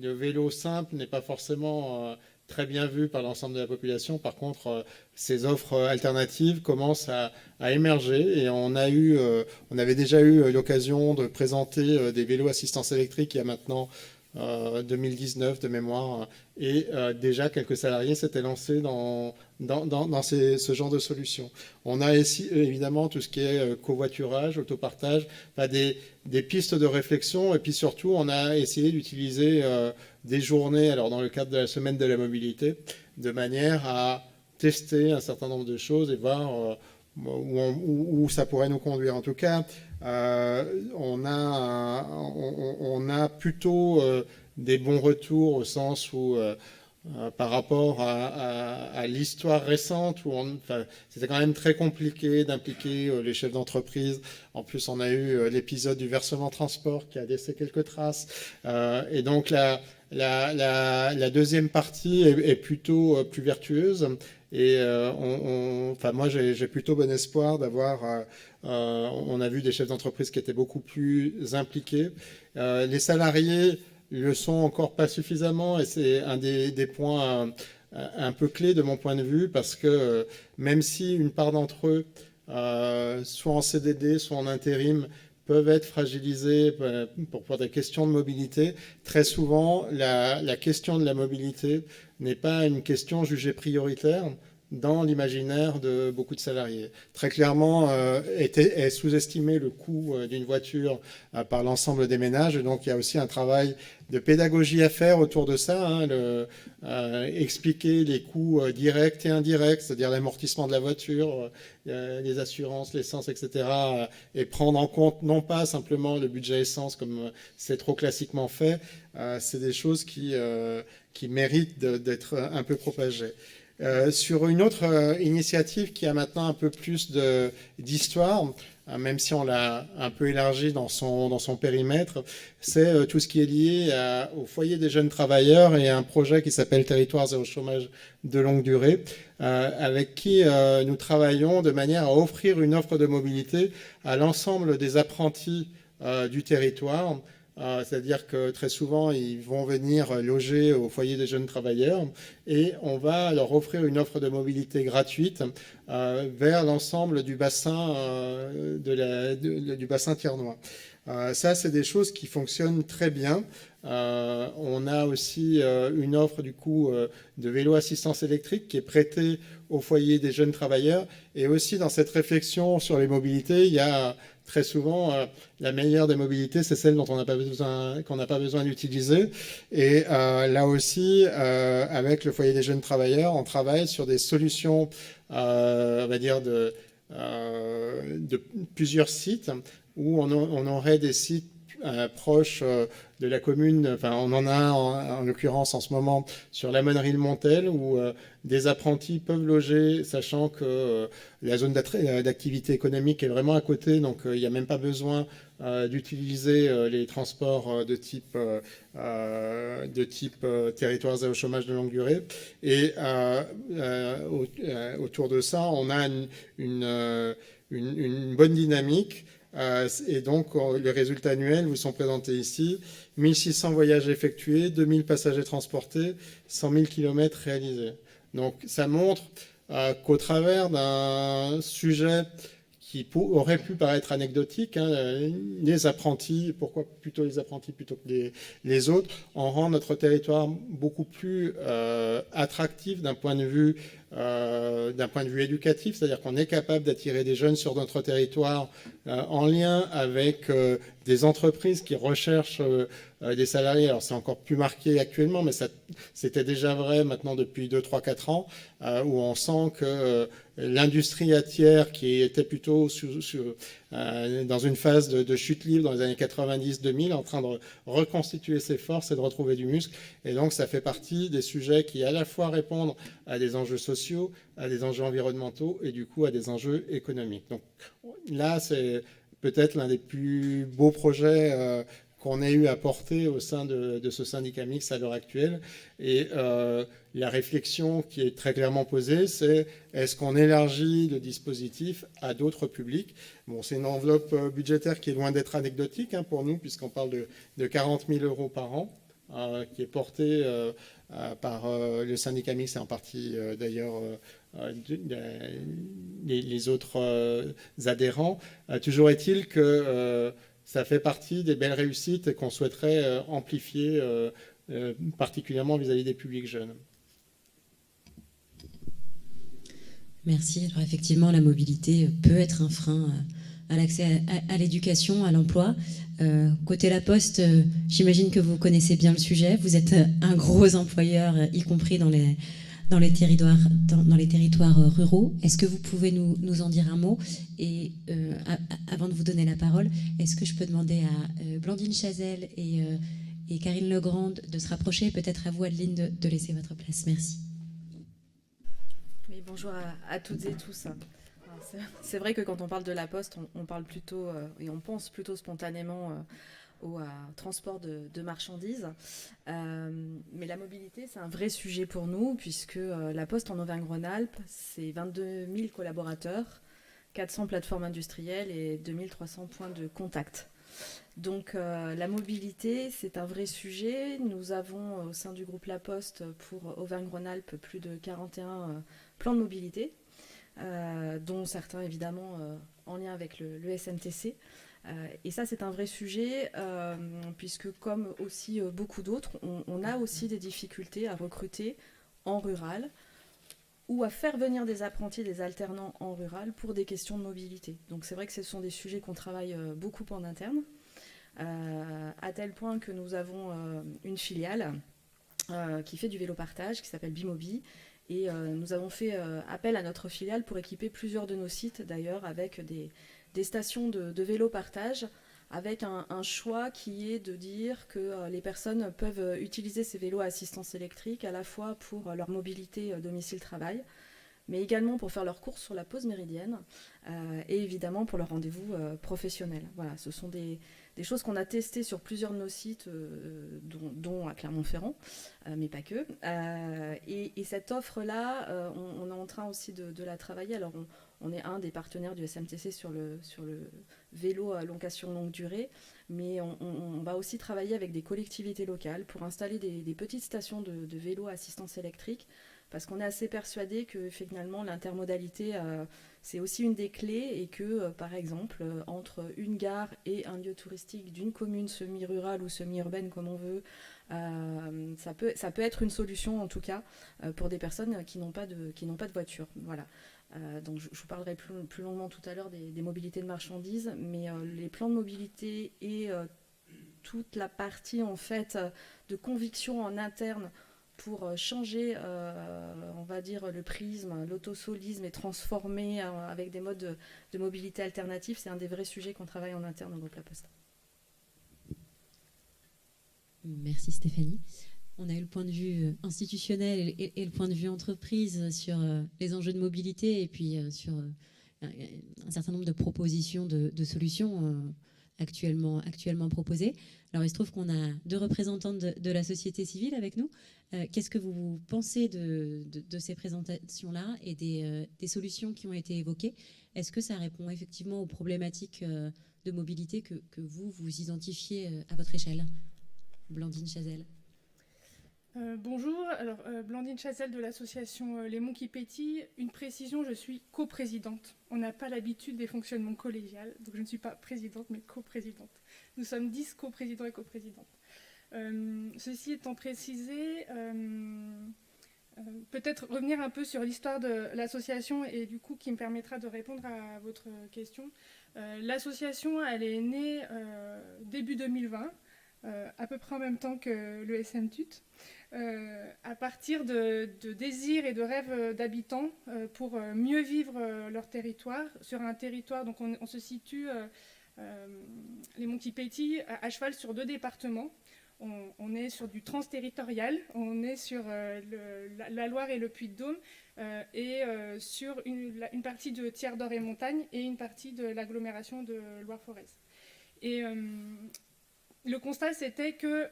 vélo simple n'est pas forcément très bien vu par l'ensemble de la population. Par contre, ces offres alternatives commencent à émerger et on avait déjà eu l'occasion de présenter des vélos assistance électrique il y a maintenant 2019 de mémoire, et déjà quelques salariés s'étaient lancés dans ce genre de solutions. On a ici, évidemment tout ce qui est covoiturage, autopartage, des pistes de réflexion, et puis surtout on a essayé d'utiliser des journées, alors dans le cadre de la semaine de la mobilité, de manière à tester un certain nombre de choses et voir où ça pourrait nous conduire. En tout cas, on a plutôt des bons retours au sens où, par rapport à l'histoire récente, où c'était quand même très compliqué d'impliquer les chefs d'entreprise. En plus, on a eu l'épisode du versement transport qui a laissé quelques traces. Et donc, la deuxième partie est plutôt plus vertueuse. Et moi, j'ai plutôt bon espoir d'avoir... on a vu des chefs d'entreprise qui étaient beaucoup plus impliqués. Les salariés le sont encore pas suffisamment, et c'est un des points un peu clés de mon point de vue, parce que même si une part d'entre eux, soit en CDD, soit en intérim, peuvent être fragilisés pour des questions de mobilité, très souvent, la question de la mobilité n'est pas une question jugée prioritaire dans l'imaginaire de beaucoup de salariés. Très clairement, est sous-estimé le coût d'une voiture par l'ensemble des ménages. Et donc, il y a aussi un travail de pédagogie à faire autour de ça, hein, expliquer les coûts directs et indirects, c'est-à-dire l'amortissement de la voiture, les assurances, l'essence, etc., et prendre en compte non pas simplement le budget essence comme c'est trop classiquement fait, c'est des choses qui méritent d'être un peu propagées. Sur une autre initiative qui a maintenant un peu plus d'histoire, même si on l'a un peu élargi dans son périmètre, c'est tout ce qui est lié au foyer des jeunes travailleurs et à un projet qui s'appelle Territoire zéro chômage de longue durée, avec qui nous travaillons de manière à offrir une offre de mobilité à l'ensemble des apprentis du territoire. C'est-à-dire que très souvent, ils vont venir loger au foyer des jeunes travailleurs et on va leur offrir une offre de mobilité gratuite vers l'ensemble du bassin, du bassin thiernois. Ça, c'est des choses qui fonctionnent très bien. On a aussi une offre du coup de vélo assistance électrique qui est prêtée au foyer des jeunes travailleurs. Et aussi dans cette réflexion sur les mobilités, il y a très souvent, la meilleure des mobilités, c'est celle dont on n'a pas besoin d'utiliser. Et là aussi, avec le foyer des jeunes travailleurs, on travaille sur des solutions, on va dire, de plusieurs sites où on aurait des sites proches de la commune. Enfin, on en a en l'occurrence en ce moment sur la Monnerie de Montel, où des apprentis peuvent loger, sachant que la zone d'activité économique est vraiment à côté, donc il n'y a même pas besoin d'utiliser les transports de type territoire zéro chômage de longue durée. Et autour de ça, on a une bonne dynamique. Et donc, les résultats annuels vous sont présentés ici. 1600 voyages effectués, 2000 passagers transportés, 100 000 km réalisés. Donc, ça montre qu'au travers d'un sujet qui aurait pu paraître anecdotique, hein, les apprentis, pourquoi plutôt les apprentis plutôt que les autres, on rend notre territoire beaucoup plus attractif d'un point de vue éducatif, c'est-à-dire qu'on est capable d'attirer des jeunes sur notre territoire en lien avec des entreprises qui recherchent des salariés. Alors c'est encore plus marqué actuellement, mais c'était déjà vrai maintenant depuis 2, 3, 4 ans, où on sent que l'industrie hâtière qui était plutôt dans une phase de chute libre dans les années 90-2000, en train de reconstituer ses forces et de retrouver du muscle. Et donc, ça fait partie des sujets qui à la fois répondent à des enjeux sociaux, à des enjeux environnementaux et du coup à des enjeux économiques. Donc là, c'est peut-être l'un des plus beaux projets qu'on ait eu à porter au sein de ce syndicat mixte à l'heure actuelle. Et la réflexion qui est très clairement posée, c'est est-ce qu'on élargit le dispositif à d'autres publics? Bon, c'est une enveloppe budgétaire qui est loin d'être anecdotique pour nous, puisqu'on parle de 40 000 euros par an, qui est portée par le syndicat mixte et en partie d'ailleurs les autres adhérents. Toujours est-il que ça fait partie des belles réussites qu'on souhaiterait amplifier, particulièrement vis-à-vis des publics jeunes. Merci. Alors effectivement, la mobilité peut être un frein à l'accès à l'éducation, à l'emploi. Côté La Poste, j'imagine que vous connaissez bien le sujet. Vous êtes un gros employeur, y compris dans les territoires ruraux. Est-ce que vous pouvez nous en dire un mot? Et avant de vous donner la parole, est-ce que je peux demander à Blandine Chazelle et Karine Legrand de se rapprocher, peut-être à vous, Adeline, de laisser votre place. Merci. Oui, bonjour à toutes et tous. C'est vrai que quand on parle de La Poste, on parle plutôt, et on pense plutôt spontanément au transport de marchandises. Mais la mobilité, c'est un vrai sujet pour nous, puisque La Poste en Auvergne-Rhône-Alpes, c'est 22 000 collaborateurs, 400 plateformes industrielles et 2300 points de contact. Donc la mobilité, c'est un vrai sujet. Nous avons au sein du groupe La Poste pour Auvergne-Rhône-Alpes plus de 41 plans de mobilité, dont certains évidemment en lien avec le SMTC. Et ça, c'est un vrai sujet, puisque comme aussi beaucoup d'autres, on a aussi des difficultés à recruter en rural ou à faire venir des apprentis, des alternants en rural pour des questions de mobilité. Donc c'est vrai que ce sont des sujets qu'on travaille beaucoup en interne, à tel point que nous avons une filiale qui fait du vélo partage, qui s'appelle Bimobi, et nous avons fait appel à notre filiale pour équiper plusieurs de nos sites, d'ailleurs, avec des stations de vélo partage, avec un choix qui est de dire que les personnes peuvent utiliser ces vélos à assistance électrique à la fois pour leur mobilité domicile-travail, mais également pour faire leurs courses sur la pause méridienne et évidemment pour leur rendez-vous professionnel. Voilà, ce sont des choses qu'on a testées sur plusieurs de nos sites, dont à Clermont-Ferrand, mais pas que. Et cette offre-là, on est en train aussi de la travailler. Alors, on est un des partenaires du SMTC sur le vélo à location longue durée, mais on va aussi travailler avec des collectivités locales pour installer des petites stations de vélo à assistance électrique, parce qu'on est assez persuadé que finalement l'intermodalité, c'est aussi une des clés, et que par exemple entre une gare et un lieu touristique d'une commune semi-rurale ou semi-urbaine comme on veut, ça peut être une solution en tout cas pour des personnes qui n'ont pas de voiture. Voilà. Donc je vous parlerai plus longuement tout à l'heure des mobilités de marchandises, mais les plans de mobilité et toute la partie en fait de conviction en interne pour changer, on va dire, le prisme, l'autosolisme et transformer avec des modes de mobilité alternatifs, c'est un des vrais sujets qu'on travaille en interne au groupe La Poste. Merci Stéphanie. On a eu le point de vue institutionnel et le point de vue entreprise sur les enjeux de mobilité, et puis sur un certain nombre de propositions de solutions actuellement proposées. Alors il se trouve qu'on a deux représentants de la société civile avec nous. Qu'est-ce que vous pensez de ces présentations-là et des solutions qui ont été évoquées? Est-ce que ça répond effectivement aux problématiques de mobilité que vous identifiez à votre échelle? Blandine Chazelle. Bonjour, alors Blandine Chazelle de l'association Les Monts qui pétillent. Une précision, je suis coprésidente. On n'a pas l'habitude des fonctionnements collégiales, donc je ne suis pas présidente mais coprésidente. Nous sommes 10 coprésidents et coprésidentes. Ceci étant précisé, peut-être revenir un peu sur l'histoire de l'association et du coup qui me permettra de répondre à votre question. L'association, elle est née début 2020. À peu près en même temps que le SMTUT, à partir de désirs et de rêves d'habitants pour mieux vivre leur territoire, sur un territoire, donc on se situe, les Monts Kipeti, à cheval sur 2 départements. On est sur du transterritorial, on est sur la Loire et le Puy-de-Dôme, et sur une partie de Thiers d'Or et Montagne et une partie de l'agglomération de Loire-Forez. Et le constat, c'était que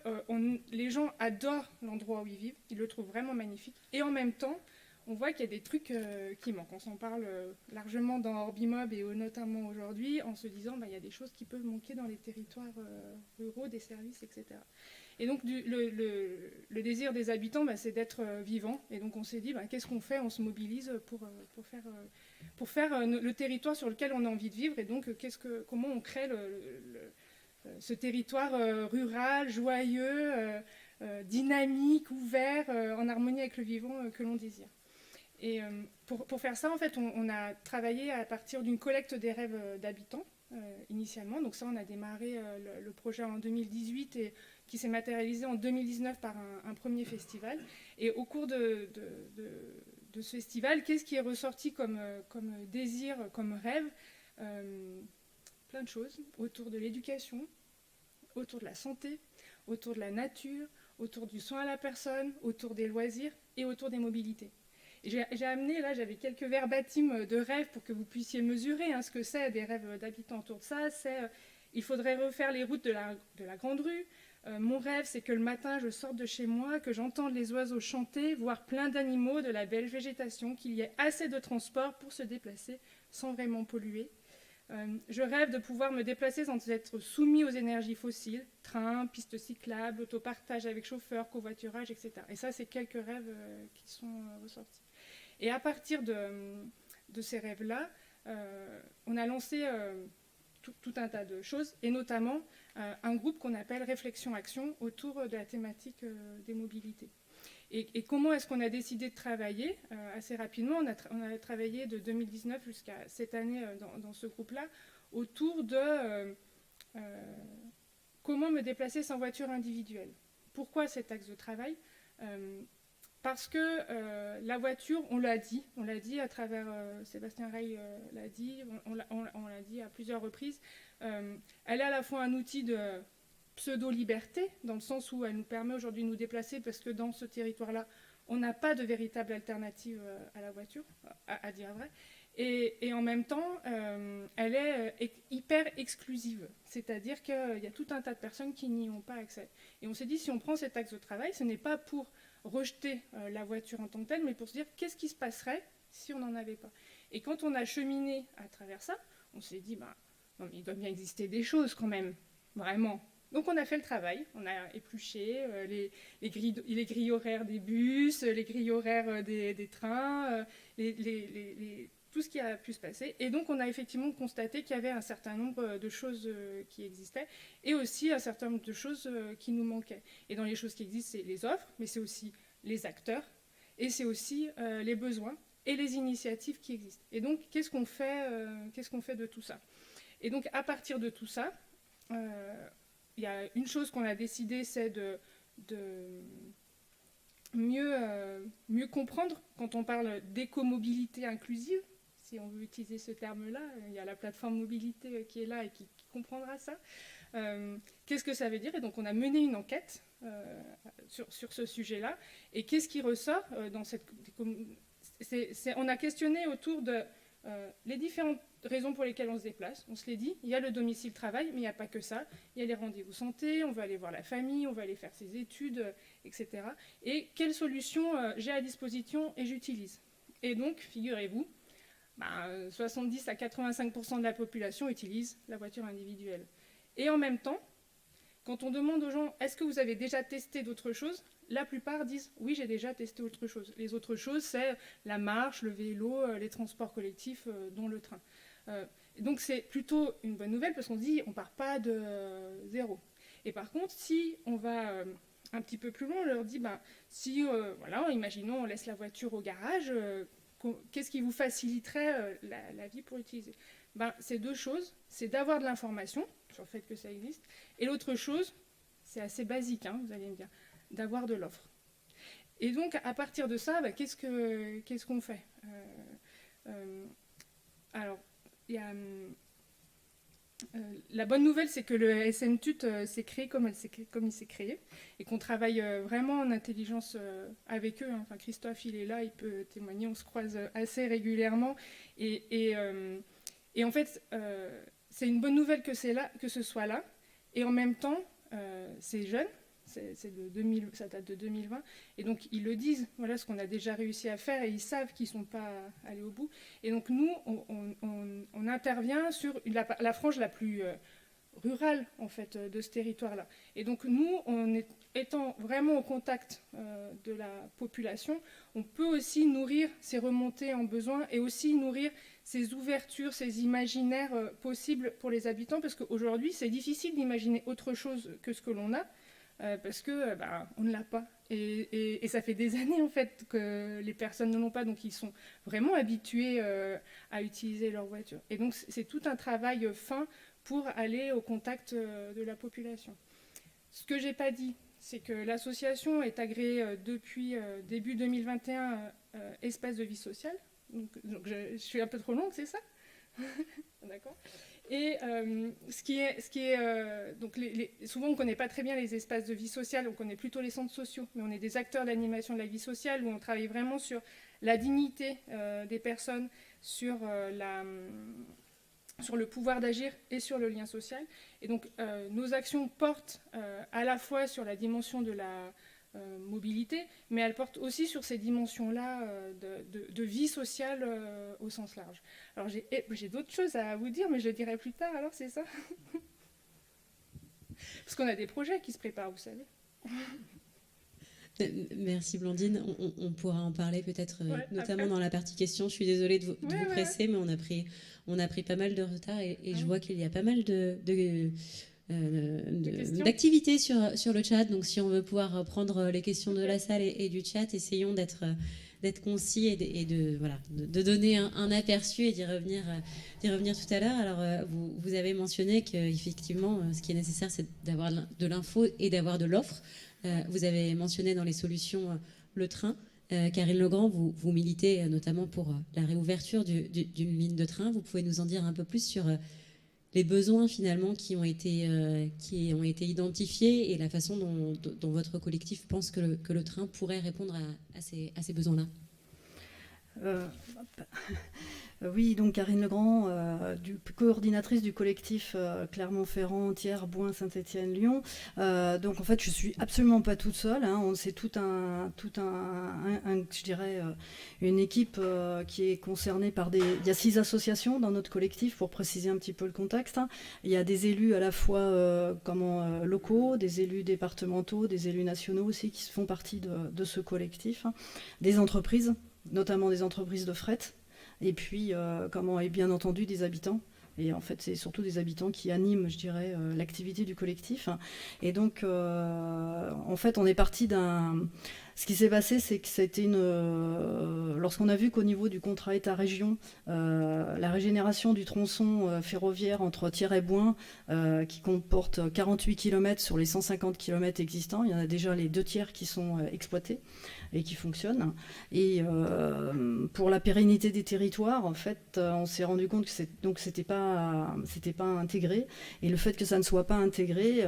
les gens adorent l'endroit où ils vivent, ils le trouvent vraiment magnifique, et en même temps, on voit qu'il y a des trucs qui manquent. On s'en parle largement dans Orbimob et notamment aujourd'hui, en se disant il y a des choses qui peuvent manquer dans les territoires ruraux, des services, etc. Et donc le désir des habitants, c'est d'être vivant. Et donc on s'est dit, qu'est-ce qu'on fait? On se mobilise pour faire le territoire sur lequel on a envie de vivre. Et donc comment on crée ce territoire rural, joyeux, dynamique, ouvert, en harmonie avec le vivant que l'on désire. Et pour faire ça, en fait, on a travaillé à partir d'une collecte des rêves d'habitants initialement. Donc ça, on a démarré le projet en 2018 et qui s'est matérialisé en 2019 par un premier festival. Et au cours de ce festival, qu'est-ce qui est ressorti comme désir, comme rêve? Plein de choses autour de l'éducation, autour de la santé, autour de la nature, autour du soin à la personne, autour des loisirs et autour des mobilités. J'ai amené, là, j'avais quelques verbatims de rêves pour que vous puissiez mesurer ce que c'est des rêves d'habitants autour de ça. Il faudrait refaire les routes de la Grande Rue. Mon rêve, c'est que le matin, je sorte de chez moi, que j'entende les oiseaux chanter, voir plein d'animaux, de la belle végétation, qu'il y ait assez de transport pour se déplacer sans vraiment polluer. Je rêve de pouvoir me déplacer sans être soumis aux énergies fossiles, train, pistes cyclables, autopartage avec chauffeur, covoiturage, etc. Et ça, c'est quelques rêves qui sont ressortis. Et à partir de ces rêves-là, on a lancé tout un tas de choses, et notamment un groupe qu'on appelle Réflexion-Action autour de la thématique des mobilités. Et comment est-ce qu'on a décidé de travailler? Assez rapidement, on a travaillé de 2019 jusqu'à cette année dans ce groupe-là autour de comment me déplacer sans voiture individuelle. Pourquoi cet axe de travail? Parce que la voiture, on l'a dit à travers Sébastien Rey l'a dit, on l'a dit à plusieurs reprises, elle est à la fois un outil de pseudo-liberté, dans le sens où elle nous permet aujourd'hui de nous déplacer, parce que dans ce territoire-là, on n'a pas de véritable alternative à la voiture, à dire vrai, et en même temps, elle est hyper exclusive, c'est-à-dire qu'il y a tout un tas de personnes qui n'y ont pas accès. Et on s'est dit, si on prend cet axe de travail, ce n'est pas pour rejeter la voiture en tant que telle, mais pour se dire qu'est-ce qui se passerait si on n'en avait pas. Et quand on a cheminé à travers ça, on s'est dit, non, mais il doit bien exister des choses quand même, vraiment. Donc on a fait le travail, on a épluché les grilles horaires des bus, les grilles horaires des trains, tout ce qui a pu se passer. Et donc on a effectivement constaté qu'il y avait un certain nombre de choses qui existaient et aussi un certain nombre de choses qui nous manquaient. Et dans les choses qui existent, c'est les offres, mais c'est aussi les acteurs et c'est aussi les besoins et les initiatives qui existent. Et donc qu'est-ce qu'on fait de tout ça? Et donc à partir de tout ça, il y a une chose qu'on a décidé, c'est de mieux comprendre quand on parle d'écomobilité inclusive, si on veut utiliser ce terme-là. Il y a la plateforme mobilité qui est là et qui comprendra ça. Qu'est-ce que ça veut dire? Et donc on a mené une enquête sur ce sujet-là. Et qu'est-ce qui ressort dans cette... on a questionné autour de les différentes raisons pour lesquelles on se déplace. On se l'est dit, il y a le domicile-travail, mais il n'y a pas que ça. Il y a les rendez-vous santé, on veut aller voir la famille, on veut aller faire ses études, etc. Et quelles solutions j'ai à disposition et j'utilise? Et donc, figurez-vous, 70 à 85% de la population utilise la voiture individuelle. Et en même temps, quand on demande aux gens, est-ce que vous avez déjà testé d'autres choses? La plupart disent, oui, j'ai déjà testé autre chose. Les autres choses, c'est la marche, le vélo, les transports collectifs, dont le train. Donc c'est plutôt une bonne nouvelle parce qu'on se dit, on ne part pas de zéro. Et par contre, si on va un petit peu plus loin, on leur dit, voilà, imaginons, on laisse la voiture au garage, qu'est-ce qui vous faciliterait la vie pour l'utiliser? C'est deux choses, c'est d'avoir de l'information sur le fait que ça existe, et l'autre chose, c'est assez basique, vous allez me dire, d'avoir de l'offre. Et donc, à partir de ça, qu'est-ce qu'on fait? Alors, il y a... la bonne nouvelle, c'est que le SMTUT s'est créé comme il s'est créé et qu'on travaille vraiment en intelligence avec eux. Enfin, Christophe, il est là, il peut témoigner, on se croise assez régulièrement. Et en fait, c'est une bonne nouvelle que ce soit là. Et en même temps, c'est jeune, ça date de 2020. Et donc, ils le disent, voilà ce qu'on a déjà réussi à faire et ils savent qu'ils ne sont pas allés au bout. Et donc, nous, on intervient sur la frange la plus rurale, en fait, de ce territoire-là. Et donc, nous, étant vraiment au contact de la population, on peut aussi nourrir ces remontées en besoin et aussi nourrir ces ouvertures, ces imaginaires possibles pour les habitants, parce qu'aujourd'hui, c'est difficile d'imaginer autre chose que ce que l'on a, parce que on ne l'a pas. Et ça fait des années, en fait, que les personnes ne l'ont pas, donc ils sont vraiment habitués à utiliser leur voiture. Et donc, c'est tout un travail fin pour aller au contact de la population. Ce que je n'ai pas dit, c'est que l'association est agréée depuis début 2021 espace de vie sociale. Donc je suis un peu trop longue, c'est ça? D'accord. Et donc souvent on ne connaît pas très bien les espaces de vie sociale, on connaît plutôt les centres sociaux, mais on est des acteurs d'animation de la vie sociale où on travaille vraiment sur la dignité des personnes, sur le pouvoir d'agir et sur le lien social. Et donc nos actions portent à la fois sur la dimension de la mobilité, mais elles portent aussi sur ces dimensions-là de vie sociale au sens large. Alors j'ai d'autres choses à vous dire, mais je le dirai plus tard, alors c'est ça? Parce qu'on a des projets qui se préparent, vous savez. Merci Blandine, on pourra en parler peut-être notamment après. Dans la partie questions. Je suis désolée de vous presser, mais on a pris pas mal de retard et je vois qu'il y a pas mal d'activités sur le chat. Donc si on veut pouvoir prendre les questions de la salle et du chat, essayons d'être concis et de donner un aperçu et d'y revenir tout à l'heure. Alors vous avez mentionné qu'effectivement ce qui est nécessaire, c'est d'avoir de l'info et d'avoir de l'offre. Vous avez mentionné dans les solutions le train. Karine Legrand, vous militez notamment pour la réouverture d'une ligne de train. Vous pouvez nous en dire un peu plus sur les besoins finalement qui ont été identifiés et la façon dont votre collectif pense que le train pourrait répondre à ces besoins-là. Oui, donc Karine Legrand, coordinatrice du collectif Clermont-Ferrand, Thiers, Bouin, Saint-Étienne, Lyon. Donc en fait, je suis absolument pas toute seule. C'est je dirais, une équipe qui est concernée par il y a 6 associations dans notre collectif, pour préciser un petit peu le contexte. Il y a des élus à la fois locaux, des élus départementaux, des élus nationaux aussi qui font partie de ce collectif, des entreprises, notamment des entreprises de fret. Et puis, et bien entendu, des habitants. Et en fait, c'est surtout des habitants qui animent, je dirais, l'activité du collectif. Et donc, en fait, on est parti Ce qui s'est passé, c'est que c'était lorsqu'on a vu qu'au niveau du contrat État-région, la régénération du tronçon ferroviaire entre Thiers et Bouin, qui comporte 48 km sur les 150 km existants, il y en a déjà les 2/3 qui sont exploités et qui fonctionnent. Et pour la pérennité des territoires, en fait, on s'est rendu compte que c'était pas intégré. Et le fait que ça ne soit pas intégré,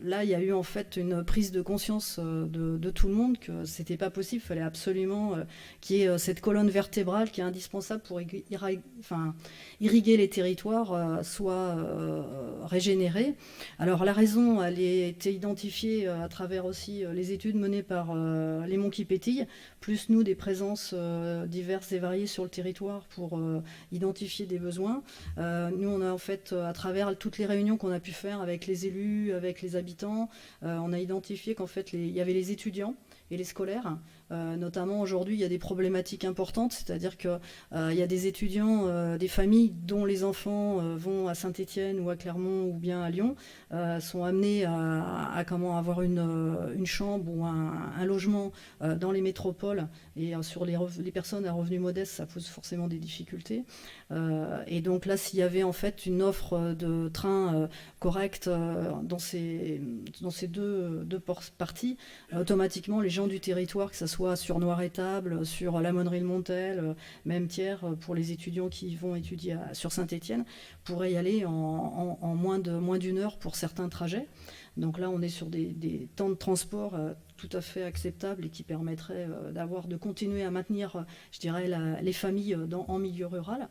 là, il y a eu en fait une prise de conscience de tout le monde que c'était pas possible. Il fallait absolument qu'il y ait cette colonne vertébrale qui est indispensable pour irriguer les territoires, soit régénérée. Alors la raison, elle a été identifiée à travers aussi les études menées par les Monts qui pétillent, plus nous des présences diverses et variées sur le territoire pour identifier des besoins. Nous, on a en fait, à travers toutes les réunions qu'on a pu faire avec les élus, avec les habitants, on a identifié qu'en fait, il y avait les étudiants et les scolaires. Notamment aujourd'hui, il y a des problématiques importantes, c'est-à-dire qu'il y a des étudiants, des familles dont les enfants vont à Saint-Étienne ou à Clermont ou bien à Lyon, sont amenés à avoir une chambre ou un logement dans les métropoles, et sur les personnes à revenus modestes, ça pose forcément des difficultés. Et donc là, s'il y avait en fait une offre de train correcte dans ces dans ces deux parties, automatiquement, les gens du territoire, que ce soit sur Noiretable, sur la Monnerie-le-Montel, même Thiers, pour les étudiants qui vont étudier sur Saint-Étienne, pourraient y aller en moins d'une heure pour certains trajets. Donc là, on est sur des temps de transport tout à fait acceptables et qui permettraient de continuer à maintenir, je dirais, les familles en milieu rural.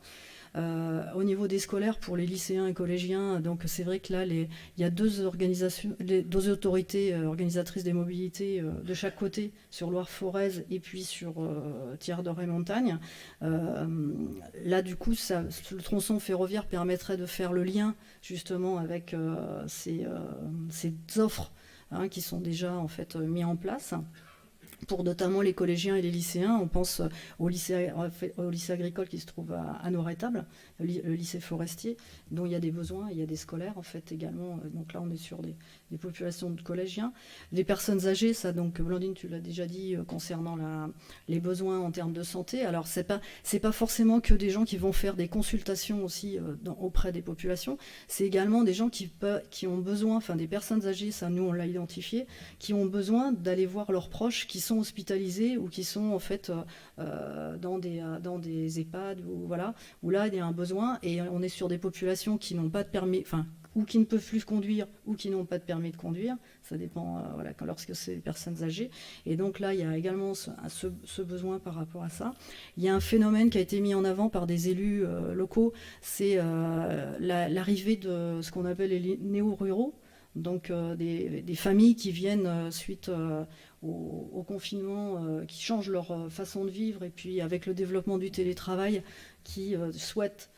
Au niveau des scolaires, pour les lycéens et collégiens, donc c'est vrai que là, il y a deux autorités organisatrices des mobilités de chaque côté, sur Loire-Forez et puis sur Thiers-d'Or-et-Montagne. Là, du coup, le tronçon ferroviaire permettrait de faire le lien justement avec ces offres qui sont déjà en fait mis en place. Pour notamment les collégiens et les lycéens, on pense au lycée agricole qui se trouve à Noiretable, le lycée forestier, dont il y a des besoins, il y a des scolaires en fait également. Donc là, on est sur des populations de collégiens. Les personnes âgées, ça, donc Blandine, tu l'as déjà dit concernant les besoins en termes de santé. Alors c'est pas forcément que des gens qui vont faire des consultations aussi auprès des populations. C'est également des gens qui ont besoin, enfin des personnes âgées, ça nous on l'a identifié, qui ont besoin d'aller voir leurs proches qui sont hospitalisés ou qui sont en fait dans des EHPAD où là il y a un besoin et on est sur des populations qui n'ont pas de permis, enfin ou qui ne peuvent plus conduire ou qui n'ont pas de permis de conduire, ça dépend lorsque c'est des personnes âgées. Et donc là il y a également ce besoin par rapport à ça. Il y a un phénomène qui a été mis en avant par des élus locaux, c'est l'arrivée de ce qu'on appelle les néo-ruraux. Donc des familles qui viennent suite au confinement, qui changent leur façon de vivre, et puis avec le développement du télétravail, qui souhaitent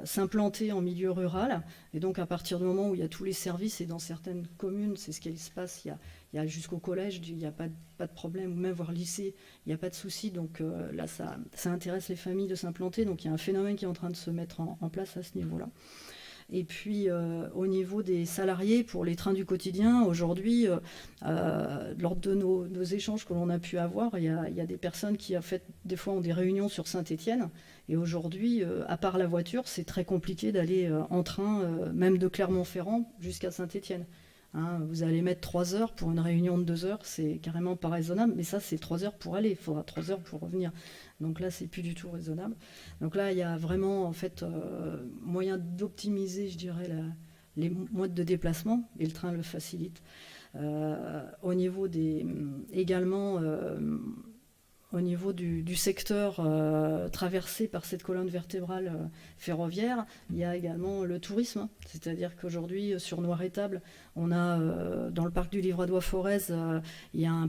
s'implanter en milieu rural. Et donc à partir du moment où il y a tous les services, et dans certaines communes, c'est ce qui se passe, il y a jusqu'au collège, il n'y a pas de problème, ou même voire lycée, il n'y a pas de souci. Donc là, ça intéresse les familles de s'implanter. Donc il y a un phénomène qui est en train de se mettre en place à ce niveau-là. Et puis au niveau des salariés pour les trains du quotidien, aujourd'hui, lors de nos échanges que l'on a pu avoir, il y a des personnes qui des fois ont des réunions sur Saint-Étienne. Et aujourd'hui, à part la voiture, c'est très compliqué d'aller en train, même de Clermont-Ferrand jusqu'à Saint-Étienne. Vous allez mettre 3 heures pour une réunion de 2 heures, c'est carrément pas raisonnable, mais ça c'est 3 heures pour aller, il faudra 3 heures pour revenir. Donc là c'est plus du tout raisonnable. Donc là il y a vraiment en fait moyen d'optimiser, je dirais, les modes de déplacement, et le train le facilite. Au niveau au niveau du secteur traversé par cette colonne vertébrale ferroviaire, il y a également le tourisme. C'est-à-dire qu'aujourd'hui, sur Noiretable, on a, dans le parc du Livradois-Forez, il y a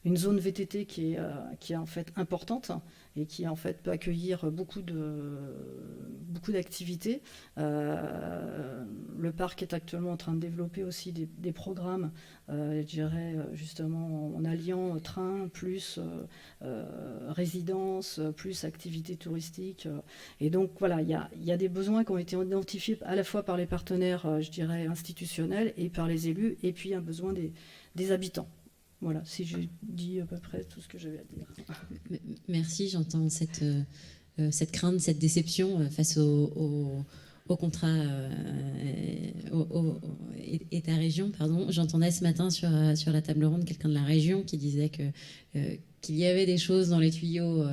une zone VTT qui est en fait importante et qui en fait peut accueillir beaucoup d'activités. Le parc est actuellement en train de développer aussi des programmes, je dirais justement en alliant train plus résidence, plus activités touristiques. Et donc voilà, il y a des besoins qui ont été identifiés à la fois par les partenaires, je dirais, institutionnels et par les élus, et puis un besoin des habitants. Voilà, si j'ai dit à peu près tout ce que j'avais à dire. Merci, j'entends cette crainte, cette déception face au contrat État-région. J'entendais ce matin sur la table ronde quelqu'un de la région qui disait qu'il y avait des choses dans les tuyaux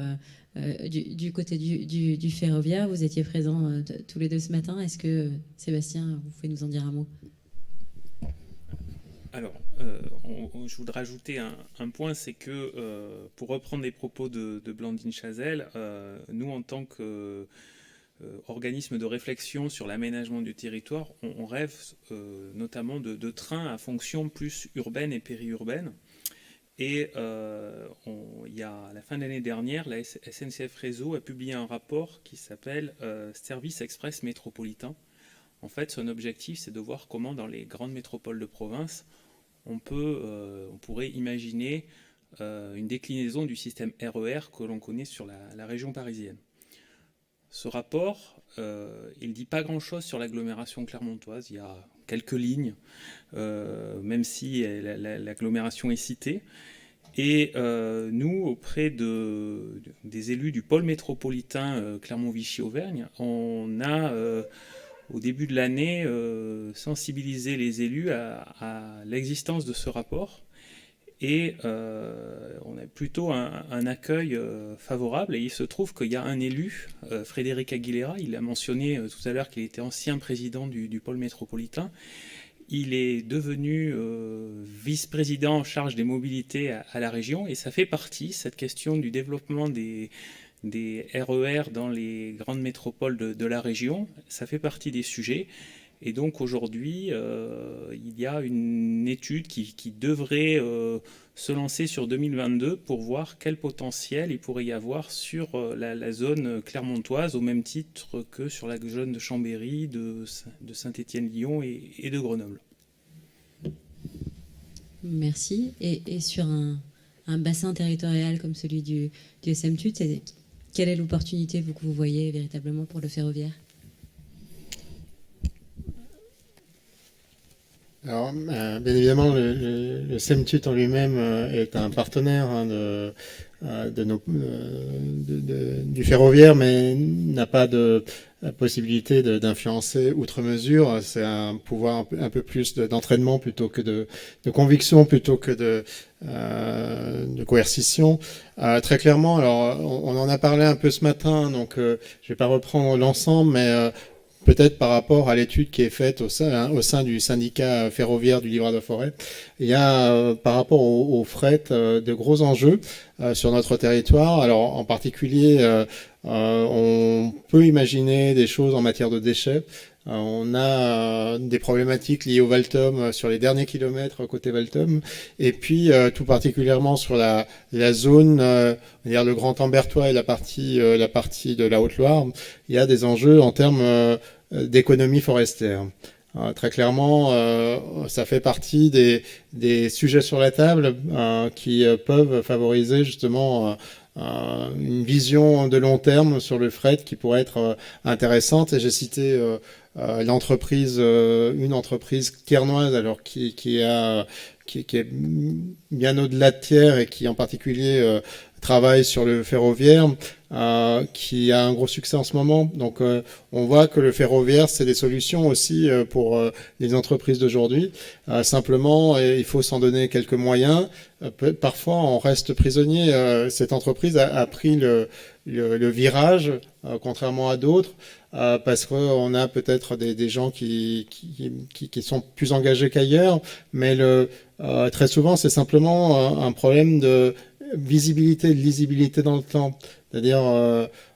du côté du ferroviaire. Vous étiez présents tous les deux ce matin. Est-ce que, Sébastien, vous pouvez nous en dire un mot ? Alors, je voudrais ajouter un point, c'est que, pour reprendre les propos de Blandine Chazelle, nous, en tant qu'organisme de réflexion sur l'aménagement du territoire, on rêve notamment de trains à fonction plus urbaine et périurbaine. Et il y a, à la fin de l'année dernière, la SNCF Réseau a publié un rapport qui s'appelle Service Express Métropolitain. En fait, son objectif, c'est de voir comment, dans les grandes métropoles de province, on pourrait imaginer une déclinaison du système RER que l'on connaît sur la région parisienne. Ce rapport, il ne dit pas grand-chose sur l'agglomération clermontoise. Il y a quelques lignes, même si l'agglomération est citée. Et nous, auprès des élus du pôle métropolitain Clermont-Vichy-Auvergne, on au début de l'année, sensibiliser les élus à l'existence de ce rapport. Et on a plutôt un accueil favorable. Et il se trouve qu'il y a un élu, Frédéric Aguilera, il a mentionné tout à l'heure qu'il était ancien président du pôle métropolitain. Il est devenu vice-président en charge des mobilités à la région. Et ça fait partie, cette question du développement des RER dans les grandes métropoles de la région, ça fait partie des sujets. Et donc aujourd'hui, il y a une étude qui devrait se lancer sur 2022 pour voir quel potentiel il pourrait y avoir sur la zone clermontoise, au même titre que sur la zone de Chambéry, de Saint-Étienne-Lyon et de Grenoble. Merci. Et sur un bassin territorial comme celui du SMTUT, quelle est l'opportunité que vous voyez véritablement pour le ferroviaire ? Alors, bien évidemment, le SMTUT en lui-même est un partenaire du ferroviaire, mais n'a pas de possibilité d'influencer outre mesure. C'est un pouvoir un peu plus d'entraînement plutôt que de conviction, plutôt que de coercition. Très clairement, alors on en a parlé un peu ce matin, donc je vais pas reprendre l'ensemble, mais peut-être par rapport à l'étude qui est faite au sein du syndicat ferroviaire du Livradois de Forêt, il y a par rapport au fret de gros enjeux sur notre territoire. Alors en particulier, on peut imaginer des choses en matière de déchets. On a des problématiques liées au Valtom sur les derniers kilomètres côté Valtom, et puis tout particulièrement sur la zone, c'est-à-dire le Grand Ambertois et la partie de la Haute-Loire, il y a des enjeux en termes d'économie forestière. Très clairement, ça fait partie des sujets sur la table qui peuvent favoriser justement une vision de long terme sur le fret qui pourrait être intéressante. Et j'ai cité une entreprise tiernoise, alors qui est bien au-delà de Thiers et qui en particulier travaille sur le ferroviaire, qui a un gros succès en ce moment. Donc on voit que le ferroviaire, c'est des solutions aussi pour les entreprises d'aujourd'hui. Simplement, il faut s'en donner quelques moyens. Parfois, on reste prisonnier. Cette entreprise a pris le virage, contrairement à d'autres, parce qu'on a peut-être des gens qui sont plus engagés qu'ailleurs, mais très souvent, c'est simplement un problème de visibilité, de lisibilité dans le temps. C'est-à-dire,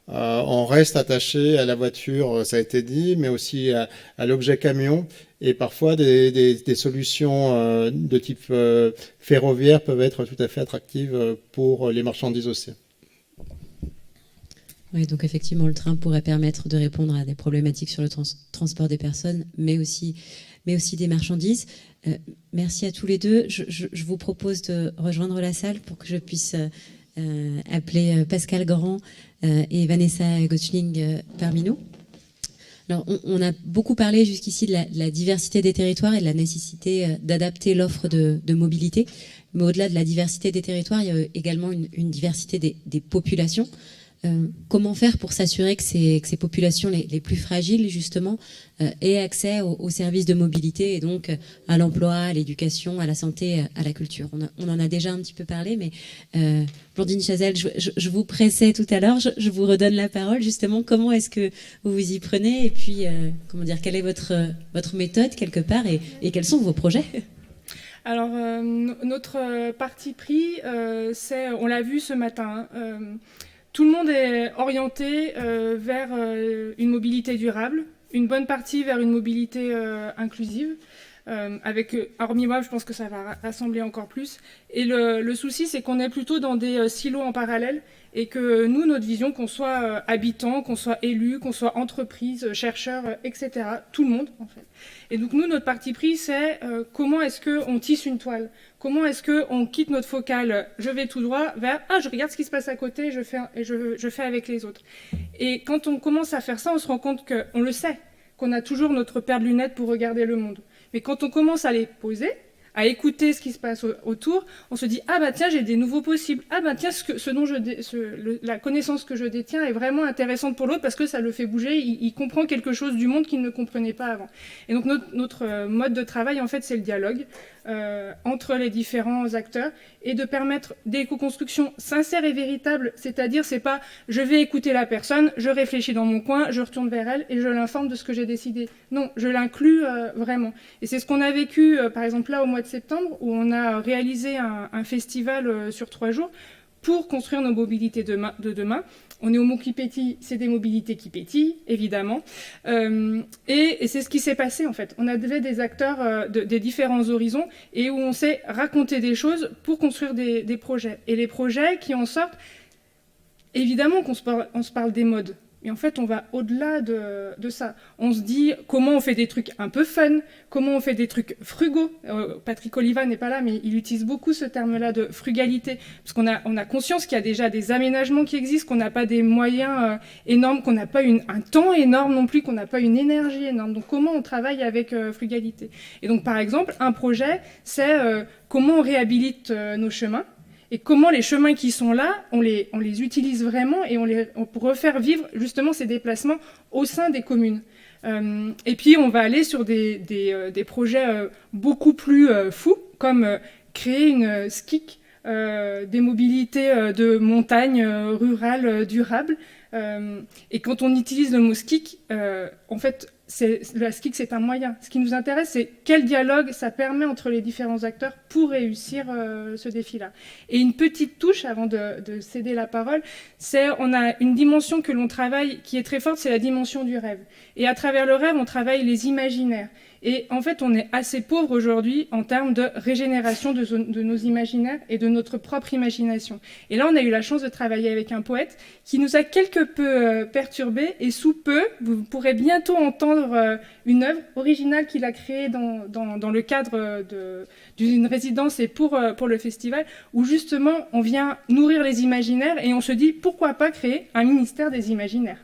on reste attaché à la voiture, ça a été dit, mais aussi à l'objet camion. Et parfois, des solutions de type ferroviaire peuvent être tout à fait attractives pour les marchandises aussi. Oui, donc effectivement, le train pourrait permettre de répondre à des problématiques sur le transport des personnes, mais aussi des marchandises. Merci à tous les deux. Je vous propose de rejoindre la salle pour que je puisse appeler Pascal Grand et Vanessa Gottschling parmi nous. Alors, on a beaucoup parlé jusqu'ici de la diversité des territoires et de la nécessité d'adapter l'offre de mobilité. Mais au-delà de la diversité des territoires, il y a également une diversité des populations. Comment faire pour s'assurer que ces populations les plus fragiles, justement, aient accès aux services de mobilité et donc à l'emploi, à l'éducation, à la santé, à la culture. On en a déjà un petit peu parlé, mais Blandine Chazelle, je vous pressais tout à l'heure, je vous redonne la parole, justement. Comment est-ce que vous vous y prenez et puis, quelle est votre méthode, quelque part, et quels sont vos projets ? Alors, notre parti pris, on l'a vu ce matin, tout le monde est orienté vers une mobilité durable, une bonne partie vers une mobilité inclusive. Hormis moi, je pense que ça va rassembler encore plus. Et le souci, c'est qu'on est plutôt dans des silos en parallèle et que nous, notre vision, qu'on soit habitant, qu'on soit élu, qu'on soit entreprise, chercheur, etc., tout le monde, en fait. Et donc, nous, notre parti pris, c'est comment est-ce qu'on tisse une toile ? Comment est-ce qu'on quitte notre focale, je vais tout droit, vers « Ah, je regarde ce qui se passe à côté je fais avec les autres ». Et quand on commence à faire ça, on se rend compte qu'on le sait, qu'on a toujours notre paire de lunettes pour regarder le monde. Mais quand on commence à les poser, à écouter ce qui se passe autour, on se dit « Ah bah tiens, j'ai des nouveaux possibles. Ah bah tiens, la connaissance que je détiens est vraiment intéressante pour l'autre parce que ça le fait bouger, il comprend quelque chose du monde qu'il ne comprenait pas avant. » Et donc notre mode de travail, en fait, c'est le dialogue entre les différents acteurs et de permettre des co-constructions sincères et véritables, c'est-à-dire c'est pas « je vais écouter la personne, je réfléchis dans mon coin, je retourne vers elle et je l'informe de ce que j'ai décidé ». Non, je l'inclus vraiment. Et c'est ce qu'on a vécu, par exemple, là, au mois de septembre, où on a réalisé un festival sur 3 jours pour construire nos mobilités de demain. On est au mot qui pétille, c'est des mobilités qui pétillent, évidemment. Et c'est ce qui s'est passé, en fait. On avait des acteurs des différents horizons et où on s'est raconté des choses pour construire des projets. Et les projets qui en sortent, évidemment qu'on se parle des modes. Et en fait, on va au-delà de ça. On se dit comment on fait des trucs un peu fun, comment on fait des trucs frugaux. Patrick Oliva n'est pas là, mais il utilise beaucoup ce terme-là de frugalité, parce qu'on a conscience qu'il y a déjà des aménagements qui existent, qu'on n'a pas des moyens énormes, qu'on n'a pas un temps énorme non plus, qu'on n'a pas une énergie énorme. Donc comment on travaille avec frugalité. Et donc par exemple, un projet, c'est comment on réhabilite nos chemins. Et comment les chemins qui sont là, on les utilise vraiment et on pour refaire vivre justement ces déplacements au sein des communes. Et puis on va aller sur des projets beaucoup plus fous, comme créer une SKIC, des mobilités de montagne rurales durables. Et quand on utilise le mot SKIC, en fait, la SKIC, c'est un moyen. Ce qui nous intéresse, c'est quel dialogue ça permet entre les différents acteurs pour réussir ce défi-là. Et une petite touche, avant de céder la parole, on a une dimension que l'on travaille qui est très forte, c'est la dimension du rêve. Et à travers le rêve, on travaille les imaginaires. Et en fait, on est assez pauvre aujourd'hui en termes de régénération de nos imaginaires et de notre propre imagination. Et là, on a eu la chance de travailler avec un poète qui nous a quelque peu perturbés. Et sous peu, vous pourrez bientôt entendre une œuvre originale qu'il a créée dans le cadre d'une résidence et pour le festival, où justement, on vient nourrir les imaginaires et on se dit, pourquoi pas créer un ministère des imaginaires ?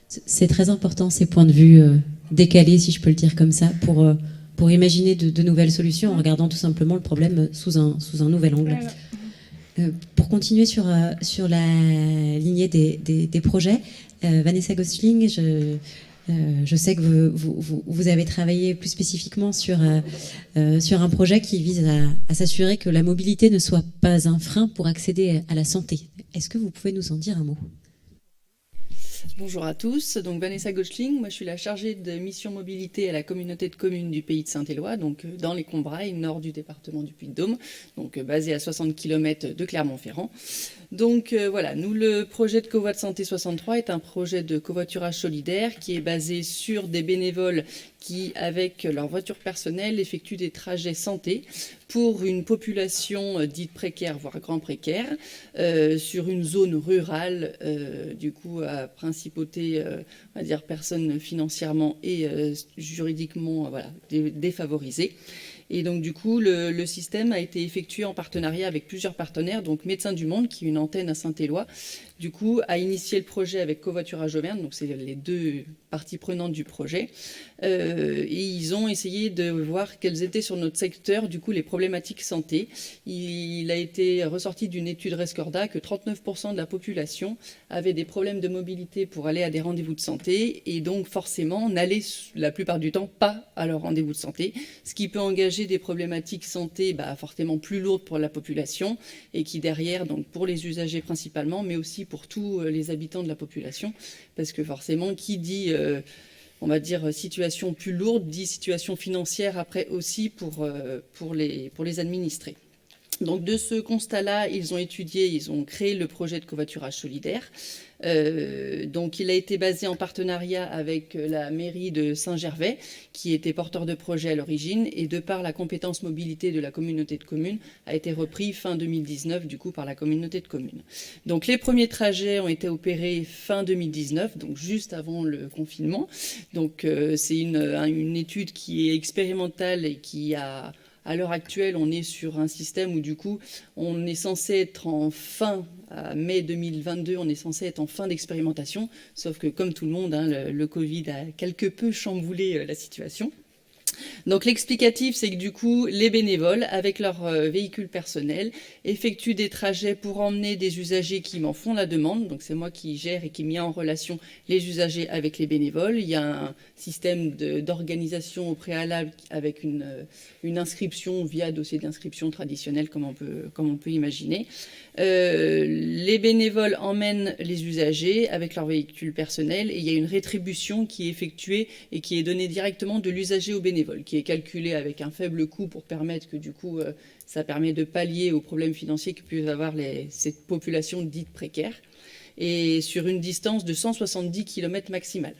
C'est très important, ces points de vue décalés, si je peux le dire comme ça, pour imaginer de nouvelles solutions en regardant tout simplement le problème sous un nouvel angle. Pour continuer sur la lignée des projets, Vanessa Gosling, je sais que vous avez travaillé plus spécifiquement sur un projet qui vise à s'assurer que la mobilité ne soit pas un frein pour accéder à la santé. Est-ce que vous pouvez nous en dire un mot ? Bonjour à tous, donc Vanessa Gosling, moi je suis la chargée de mission mobilité à la communauté de communes du Pays de Saint-Éloi, donc dans les Combrailles, nord du département du Puy-de-Dôme, donc basé à 60 km de Clermont-Ferrand. Donc voilà, nous le projet de Covoit Santé 63 est un projet de covoiturage solidaire qui est basé sur des bénévoles qui, avec leur voiture personnelle, effectuent des trajets santé pour une population dite précaire, voire grand précaire, sur une zone rurale, du coup à principauté, on va dire personnes financièrement et juridiquement défavorisées. Et donc, du coup, le système a été effectué en partenariat avec plusieurs partenaires, donc Médecins du Monde, qui est une antenne à Saint-Éloi, du coup, a initié le projet avec Covoiturage Auvergne, donc c'est les deux parties prenantes du projet. Et ils ont essayé de voir quelles étaient sur notre secteur, du coup, les problématiques santé. Il a été ressorti d'une étude Rescorda que 39% de la population avait des problèmes de mobilité pour aller à des rendez-vous de santé, et donc forcément n'allait la plupart du temps pas à leur rendez-vous de santé, ce qui peut engager des problématiques santé fortement plus lourdes pour la population, et qui derrière, donc pour les usagers principalement, mais aussi pour tous les habitants de la population, parce que forcément, qui dit, on va dire, situation plus lourde, dit situation financière après aussi pour les administrés. Donc de ce constat-là, ils ont créé le projet de covoiturage solidaire. Donc il a été basé en partenariat avec la mairie de Saint-Gervais, qui était porteur de projet à l'origine, et de par la compétence mobilité de la communauté de communes, a été repris fin 2019 du coup par la communauté de communes. Donc les premiers trajets ont été opérés fin 2019, donc juste avant le confinement. Donc c'est une étude qui est expérimentale et qui a... À l'heure actuelle, on est sur un système où, du coup, on est censé être à mai 2022, on est censé être en fin d'expérimentation, sauf que, comme tout le monde, le Covid a quelque peu chamboulé la situation. Donc l'explicatif, c'est que du coup, les bénévoles, avec leur véhicule personnel, effectuent des trajets pour emmener des usagers qui m'en font la demande. Donc c'est moi qui gère et qui mets en relation les usagers avec les bénévoles. Il y a un système d'organisation au préalable avec une inscription via dossier d'inscription traditionnel comme on peut imaginer. Les bénévoles emmènent les usagers avec leur véhicule personnel et il y a une rétribution qui est effectuée et qui est donnée directement de l'usager au bénévole, qui est calculée avec un faible coût pour permettre que du coup ça permet de pallier aux problèmes financiers que peuvent avoir cette population dite précaire, et sur une distance de 170 km maximale.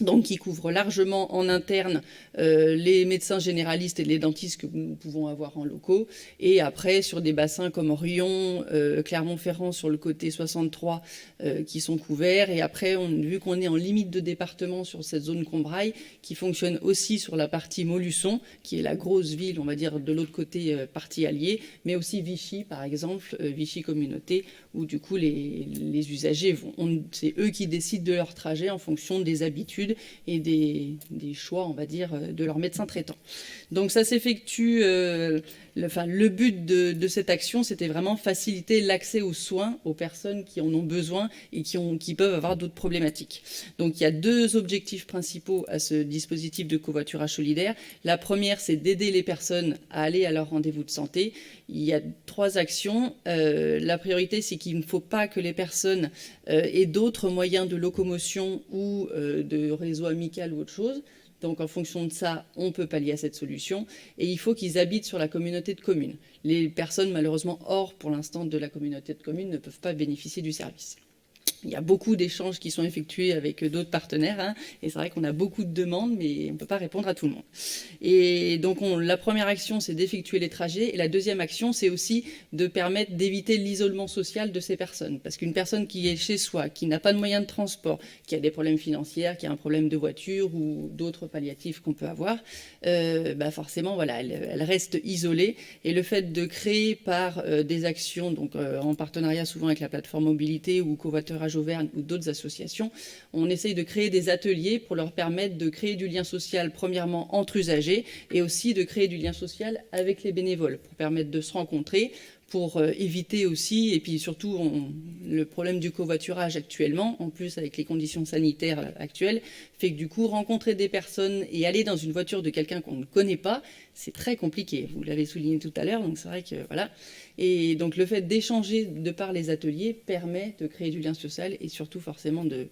Donc qui couvre largement en interne les médecins généralistes et les dentistes que nous pouvons avoir en locaux, et après sur des bassins comme Rion, Clermont-Ferrand sur le côté 63 qui sont couverts, et après vu qu'on est en limite de département sur cette zone Combrailles qui fonctionne aussi sur la partie Montluçon qui est la grosse ville on va dire de l'autre côté partie alliée, mais aussi Vichy par exemple, Vichy communauté, où du coup les usagers c'est eux qui décident de leur trajet en fonction des habitudes et des choix, on va dire, de leur médecin traitant. Donc ça s'effectue, le but de cette action, c'était vraiment faciliter l'accès aux soins aux personnes qui en ont besoin et qui peuvent avoir d'autres problématiques. Donc il y a 2 objectifs principaux à ce dispositif de covoiturage solidaire. La première, c'est d'aider les personnes à aller à leur rendez-vous de santé. Il y a 3 actions. La priorité, c'est qu'il ne faut pas que les personnes aient d'autres moyens de locomotion ou de réseau amical ou autre chose. Donc en fonction de ça, on peut pallier à cette solution. Et il faut qu'ils habitent sur la communauté de communes. Les personnes malheureusement hors pour l'instant de la communauté de communes ne peuvent pas bénéficier du service. Il y a beaucoup d'échanges qui sont effectués avec d'autres partenaires, et c'est vrai qu'on a beaucoup de demandes, mais on ne peut pas répondre à tout le monde. Et donc la première action, c'est d'effectuer les trajets, et la deuxième action, c'est aussi de permettre d'éviter l'isolement social de ces personnes. Parce qu'une personne qui est chez soi, qui n'a pas de moyens de transport, qui a des problèmes financiers, qui a un problème de voiture ou d'autres palliatifs qu'on peut avoir, forcément, voilà, elle reste isolée. Et le fait de créer par des actions, donc en partenariat souvent avec la plateforme mobilité ou covoiturage Auvergne ou d'autres associations, on essaye de créer des ateliers pour leur permettre de créer du lien social, premièrement entre usagers, et aussi de créer du lien social avec les bénévoles, pour permettre de se rencontrer, pour éviter aussi, et puis surtout le problème du covoiturage actuellement, en plus avec les conditions sanitaires actuelles, fait que du coup rencontrer des personnes et aller dans une voiture de quelqu'un qu'on ne connaît pas, c'est très compliqué. Vous l'avez souligné tout à l'heure, donc c'est vrai que voilà. Et donc le fait d'échanger de par les ateliers permet de créer du lien social et surtout forcément de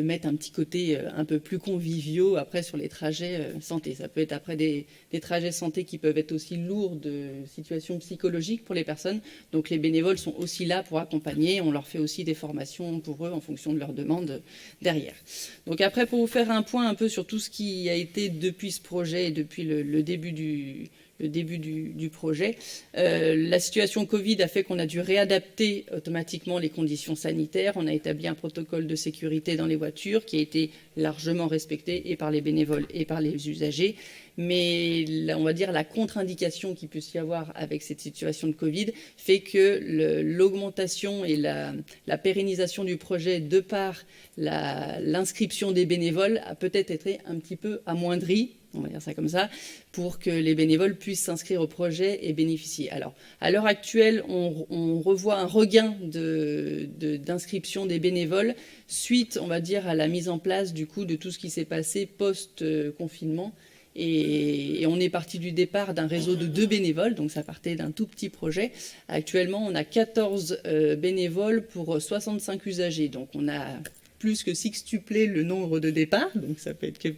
mettre un petit côté un peu plus conviviaux après sur les trajets santé. Ça peut être après des trajets santé qui peuvent être aussi lourds de situations psychologiques pour les personnes. Donc les bénévoles sont aussi là pour accompagner. On leur fait aussi des formations pour eux en fonction de leurs demandes derrière. Donc après, pour vous faire un point un peu sur tout ce qui a été depuis ce projet et depuis le début du projet. La situation Covid a fait qu'on a dû réadapter automatiquement les conditions sanitaires. On a établi un protocole de sécurité dans les voitures qui a été largement respecté et par les bénévoles et par les usagers. Mais on va dire la contre-indication qu'il peut y avoir avec cette situation de Covid fait que l'augmentation et la pérennisation du projet de par l'inscription des bénévoles a peut-être été un petit peu amoindrie, on va dire ça comme ça, pour que les bénévoles puissent s'inscrire au projet et bénéficier. Alors, à l'heure actuelle, on revoit un regain d'inscription des bénévoles suite, on va dire, à la mise en place du coup de tout ce qui s'est passé post-confinement. Et on est parti du départ d'un réseau de 2 bénévoles, donc ça partait d'un tout petit projet. Actuellement, on a 14 bénévoles pour 65 usagers, donc on a plus que sextuplé le nombre de départs, donc ça peut être que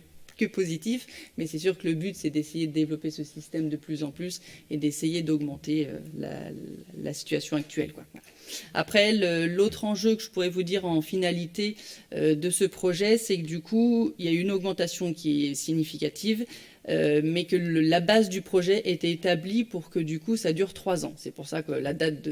positif, mais c'est sûr que le but, c'est d'essayer de développer ce système de plus en plus et d'essayer d'augmenter la situation actuelle, quoi. Après, l'autre enjeu que je pourrais vous dire en finalité de ce projet, c'est que du coup, il y a une augmentation qui est significative, mais que la base du projet était établie pour que du coup, ça dure 3 ans. C'est pour ça que la date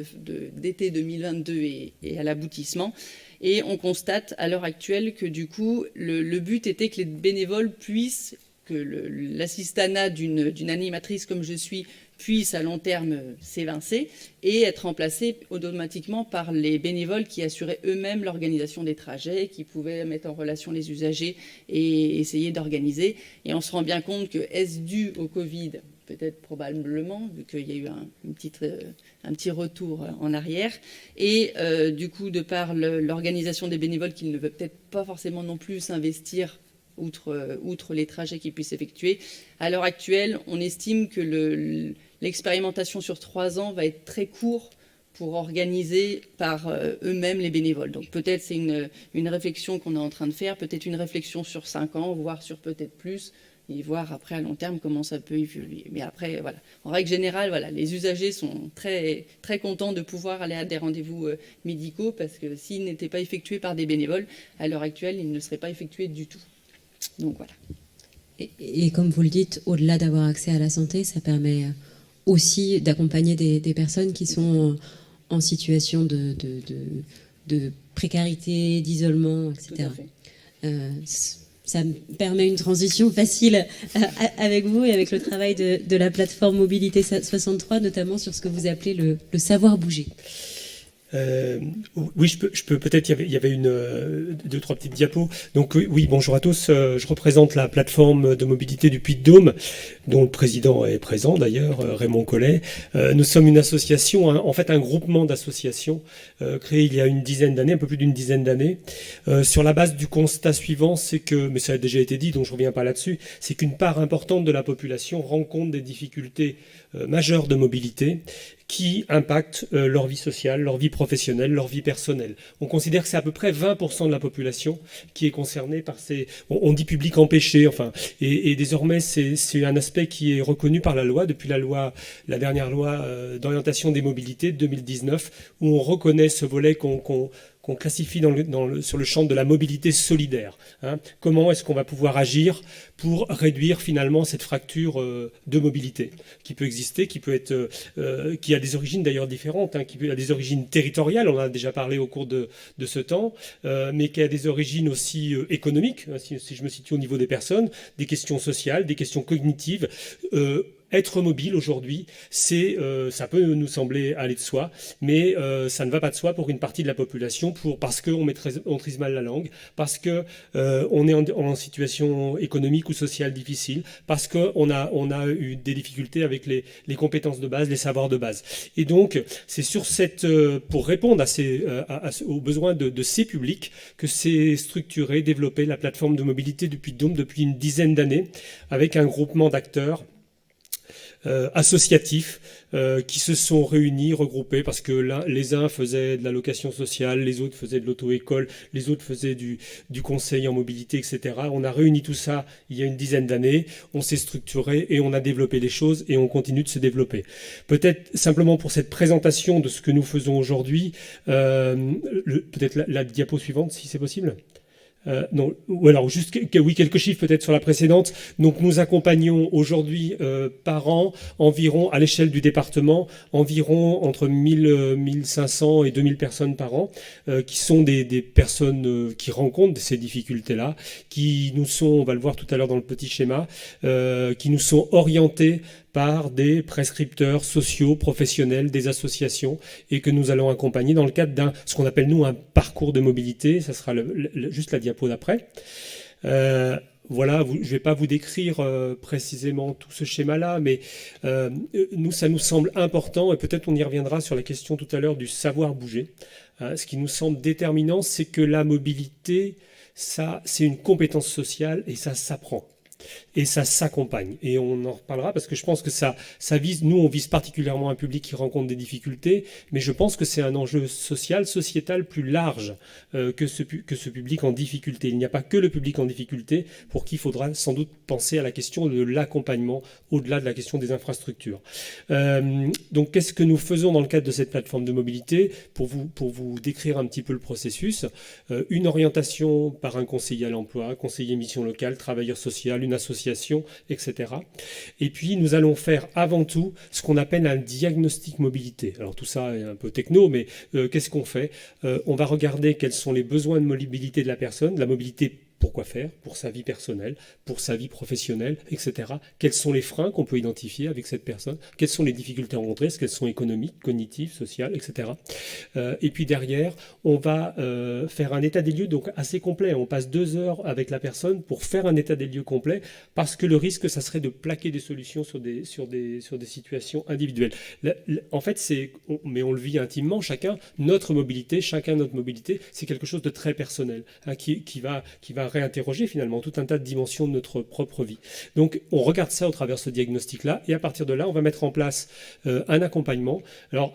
d'été 2022 est à l'aboutissement. Et on constate à l'heure actuelle que du coup, le but était que les bénévoles puissent, que l'assistanat d'une animatrice comme je suis puisse à long terme s'évincer et être remplacé automatiquement par les bénévoles qui assuraient eux-mêmes l'organisation des trajets, qui pouvaient mettre en relation les usagers et essayer d'organiser. Et on se rend bien compte que est-ce dû au Covid ? Peut-être probablement, vu qu'il y a eu un petit retour en arrière. Et du coup, de par l'organisation des bénévoles qui ne veulent peut-être pas forcément non plus s'investir outre les trajets qu'ils puissent effectuer, à l'heure actuelle, on estime que l'expérimentation sur 3 ans va être très court pour organiser par eux-mêmes les bénévoles. Donc peut-être c'est une réflexion qu'on est en train de faire, peut-être une réflexion sur 5 ans, voire sur peut-être plus, et voir après à long terme comment ça peut évoluer. Mais après, voilà. En règle générale, voilà, les usagers sont très, très contents de pouvoir aller à des rendez-vous médicaux parce que s'ils n'étaient pas effectués par des bénévoles, à l'heure actuelle, ils ne seraient pas effectués du tout. Donc voilà. Et comme vous le dites, au-delà d'avoir accès à la santé, ça permet aussi d'accompagner des personnes qui sont en situation de précarité, d'isolement, etc. Ça me permet une transition facile avec vous et avec le travail de la plateforme Mobilité 63, notamment sur ce que vous appelez le savoir bouger. Oui, je peux peut-être, il y avait 2-3 petites diapos. Donc oui, bonjour à tous. Je représente la plateforme de mobilité du Puy-de-Dôme, dont le président est présent d'ailleurs, Raymond Collet. Nous sommes une association, en fait un groupement d'associations créé il y a une dizaine d'années, un peu plus d'une dizaine d'années, sur la base du constat suivant, c'est que, mais ça a déjà été dit, donc je reviens pas là-dessus, c'est qu'une part importante de la population rencontre des difficultés majeures de mobilité qui impactent leur vie sociale, leur vie professionnelle, leur vie personnelle. On considère que c'est à peu près 20% de la population qui est concernée par ces... On dit public empêché, enfin, et désormais c'est un aspect qui est reconnu par la loi, depuis la dernière loi d'orientation des mobilités de 2019, où on reconnaît ce volet qu'on classifie sur le champ de la mobilité solidaire. Comment est-ce qu'on va pouvoir agir pour réduire finalement cette fracture de mobilité qui peut exister, qui a des origines d'ailleurs différentes, qui a des origines territoriales, on en a déjà parlé au cours de ce temps, mais qui a des origines aussi économiques, si je me situe au niveau des personnes, des questions sociales, des questions cognitives. Être mobile aujourd'hui, ça peut nous sembler aller de soi, mais ça ne va pas de soi pour une partie de la population, parce qu'on maîtrise mal la langue, parce qu'on est en situation économique ou sociale difficile, parce qu'on a eu des difficultés avec les compétences de base, les savoirs de base. Et donc, c'est sur pour répondre aux besoins de ces publics que s'est structurée, développée la plateforme de mobilité du Puy-de-Dôme depuis une dizaine d'années, avec un groupement d'acteurs associatifs qui se sont réunis, regroupés, parce que les uns faisaient de la location sociale, les autres faisaient de l'auto-école, les autres faisaient du conseil en mobilité, etc. On a réuni tout ça il y a une dizaine d'années, on s'est structuré et on a développé les choses et on continue de se développer. Peut-être simplement pour cette présentation de ce que nous faisons aujourd'hui, peut-être la diapo suivante si c'est possible. Non, ou alors juste quelques chiffres peut-être sur la précédente. Donc nous accompagnons aujourd'hui par an environ, à l'échelle du département, environ entre 1500 et 2000 personnes par an, qui sont des personnes qui rencontrent ces difficultés-là, qui nous sont, on va le voir tout à l'heure dans le petit schéma, qui nous sont orientées par des prescripteurs sociaux, professionnels, des associations, et que nous allons accompagner dans le cadre ce qu'on appelle nous un parcours de mobilité. Ça sera juste la diapo d'après. Voilà, je ne vais pas vous décrire précisément tout ce schéma-là, mais ça nous semble important, et peut-être on y reviendra sur la question tout à l'heure du savoir bouger. Ce qui nous semble déterminant, c'est que la mobilité, c'est une compétence sociale et ça s'apprend. Et ça s'accompagne. Et on en reparlera parce que je pense que ça vise, nous on vise particulièrement un public qui rencontre des difficultés, mais je pense que c'est un enjeu social, sociétal plus large que ce public en difficulté. Il n'y a pas que le public en difficulté pour qui il faudra sans doute penser à la question de l'accompagnement au-delà de la question des infrastructures. Donc qu'est-ce que nous faisons dans le cadre de cette plateforme de mobilité pour vous décrire un petit peu le processus. Une orientation par un conseiller à l'emploi, conseiller mission locale, travailleur social, une association, etc. Et puis, nous allons faire avant tout ce qu'on appelle un diagnostic mobilité. Alors, tout ça est un peu techno, mais qu'est-ce qu'on fait ? On va regarder quels sont les besoins de mobilité de la personne, de la mobilité Pourquoi faire? Pour sa vie personnelle, pour sa vie professionnelle, etc. Quels sont les freins qu'on peut identifier avec cette personne? Quelles sont les difficultés rencontrées? Est-ce qu'elles sont économiques, cognitives, sociales, etc. Et puis derrière, on va faire un état des lieux donc assez complet. On passe 2 heures avec la personne pour faire un état des lieux complet, parce que le risque, ça serait de plaquer des solutions sur des situations individuelles. En fait, mais on le vit intimement, chacun notre mobilité, c'est quelque chose de très personnel, hein, qui va réinterroger finalement tout un tas de dimensions de notre propre vie. Donc on regarde ça au travers de ce diagnostic-là, et à partir de là, on va mettre en place un accompagnement. Alors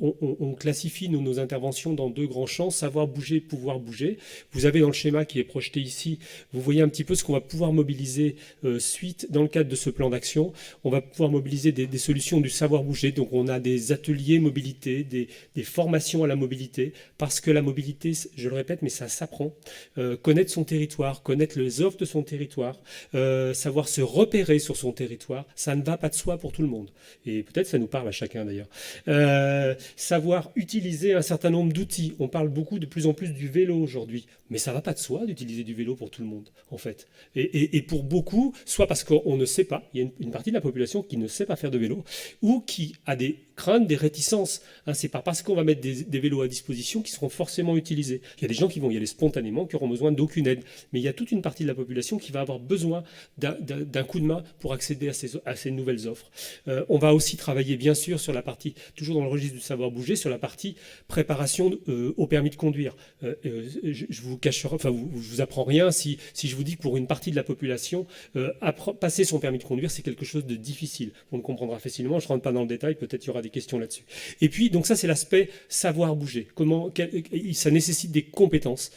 on classifie nos interventions dans 2 grands champs: savoir bouger, pouvoir bouger. Vous avez dans le schéma qui est projeté ici, vous voyez un petit peu ce qu'on va pouvoir mobiliser suite dans le cadre de ce plan d'action. On va pouvoir mobiliser des solutions du savoir bouger. Donc on a des ateliers mobilité, des formations à la mobilité, parce que la mobilité, je le répète, mais ça s'apprend. Connaître son territoire, connaître les offres de son territoire, savoir se repérer sur son territoire, ça ne va pas de soi pour tout le monde. Et peut-être ça nous parle à chacun d'ailleurs. Savoir utiliser un certain nombre d'outils. On parle beaucoup de plus en plus du vélo aujourd'hui, mais ça ne va pas de soi d'utiliser du vélo pour tout le monde, en fait. Et pour beaucoup, soit parce qu'on ne sait pas, il y a une partie de la population qui ne sait pas faire de vélo, ou qui a des craintes, des réticences. Hein, c'est pas parce qu'on va mettre des vélos à disposition qui seront forcément utilisés. Il y a des gens qui vont y aller spontanément, qui auront besoin d'aucune aide. Mais il y a toute une partie de la population qui va avoir besoin d'un coup de main pour accéder à ces nouvelles offres. On va aussi travailler, bien sûr, sur la partie, toujours dans le registre du savoir bouger, sur la partie préparation au permis de conduire. Je vous cacherai, enfin, je vous apprends rien si je vous dis que pour une partie de la population, passer son permis de conduire, c'est quelque chose de difficile. On le comprendra facilement. Je ne rentre pas dans le détail. Peut-être il y aura des questions là-dessus. Et puis, donc ça, c'est l'aspect savoir bouger. Ça nécessite des compétences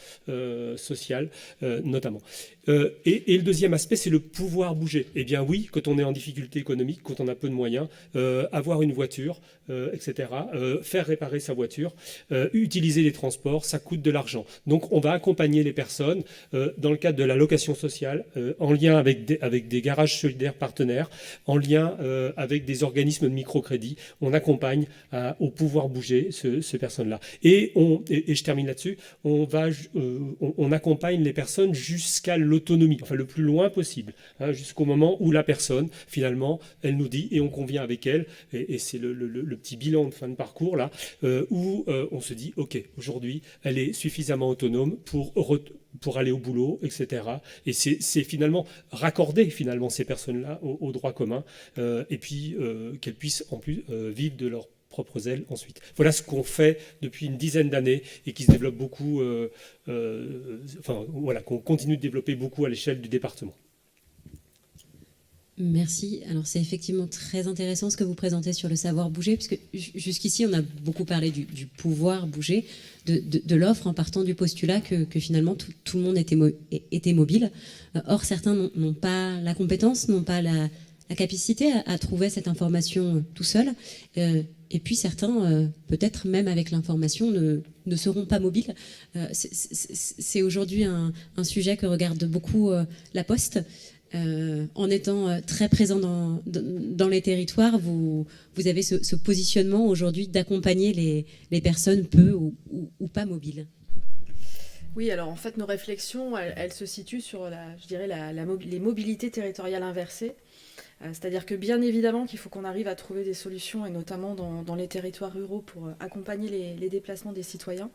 sociales, notamment. Et le deuxième aspect, c'est le pouvoir bouger. Eh bien oui, quand on est en difficulté économique, quand on a peu de moyens, avoir une voiture, etc., faire réparer sa voiture, utiliser les transports, ça coûte de l'argent. Donc on va accompagner les personnes dans le cadre de la location sociale, en lien avec des garages solidaires partenaires, en lien avec des organismes de microcrédit. On accompagne au pouvoir bouger ces personnes-là. Et je termine là-dessus, on accompagne les personnes jusqu'à l'autonomie, enfin le plus loin possible, hein, jusqu'au moment où la personne, finalement, elle nous dit, et on convient avec elle, et c'est le petit bilan de fin de parcours, là, où on se dit, OK, aujourd'hui, elle est suffisamment autonome pour aller au boulot, etc. Et c'est finalement raccorder finalement ces personnes-là au droit commun, et puis qu'elles puissent en plus vivre de leur propres ailes ensuite. Voilà ce qu'on fait depuis une dizaine d'années et qui se développe beaucoup, qu'on continue de développer beaucoup à l'échelle du département. Merci. Alors c'est effectivement très intéressant ce que vous présentez sur le savoir bouger, puisque jusqu'ici on a beaucoup parlé du pouvoir bouger, de l'offre, en partant du postulat que finalement tout le monde était mobile. Or certains n'ont pas la compétence, n'ont pas la capacité à trouver cette information tout seul. Et puis certains, peut-être même avec l'information, ne seront pas mobiles. C'est aujourd'hui un sujet que regarde beaucoup la Poste. En étant très présent dans les territoires, vous avez ce positionnement aujourd'hui d'accompagner les personnes peu ou pas mobiles. Oui, alors en fait, nos réflexions, elles se situent sur les mobilités territoriales inversées. C'est-à-dire que bien évidemment qu'il faut qu'on arrive à trouver des solutions, et notamment dans les territoires ruraux, pour accompagner les déplacements des citoyens.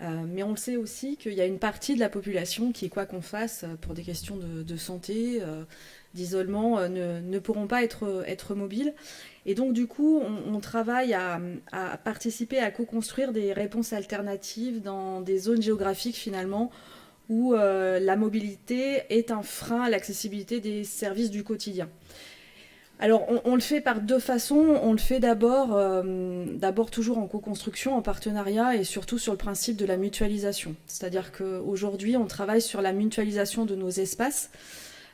Mais on le sait aussi qu'il y a une partie de la population qui, quoi qu'on fasse, pour des questions de santé, d'isolement, ne pourront pas être mobiles. Et donc du coup, on travaille à participer à co-construire des réponses alternatives dans des zones géographiques finalement où la mobilité est un frein à l'accessibilité des services du quotidien. Alors, on le fait par 2 façons. On le fait d'abord toujours en co-construction, en partenariat, et surtout sur le principe de la mutualisation. C'est-à-dire qu'aujourd'hui, on travaille sur la mutualisation de nos espaces.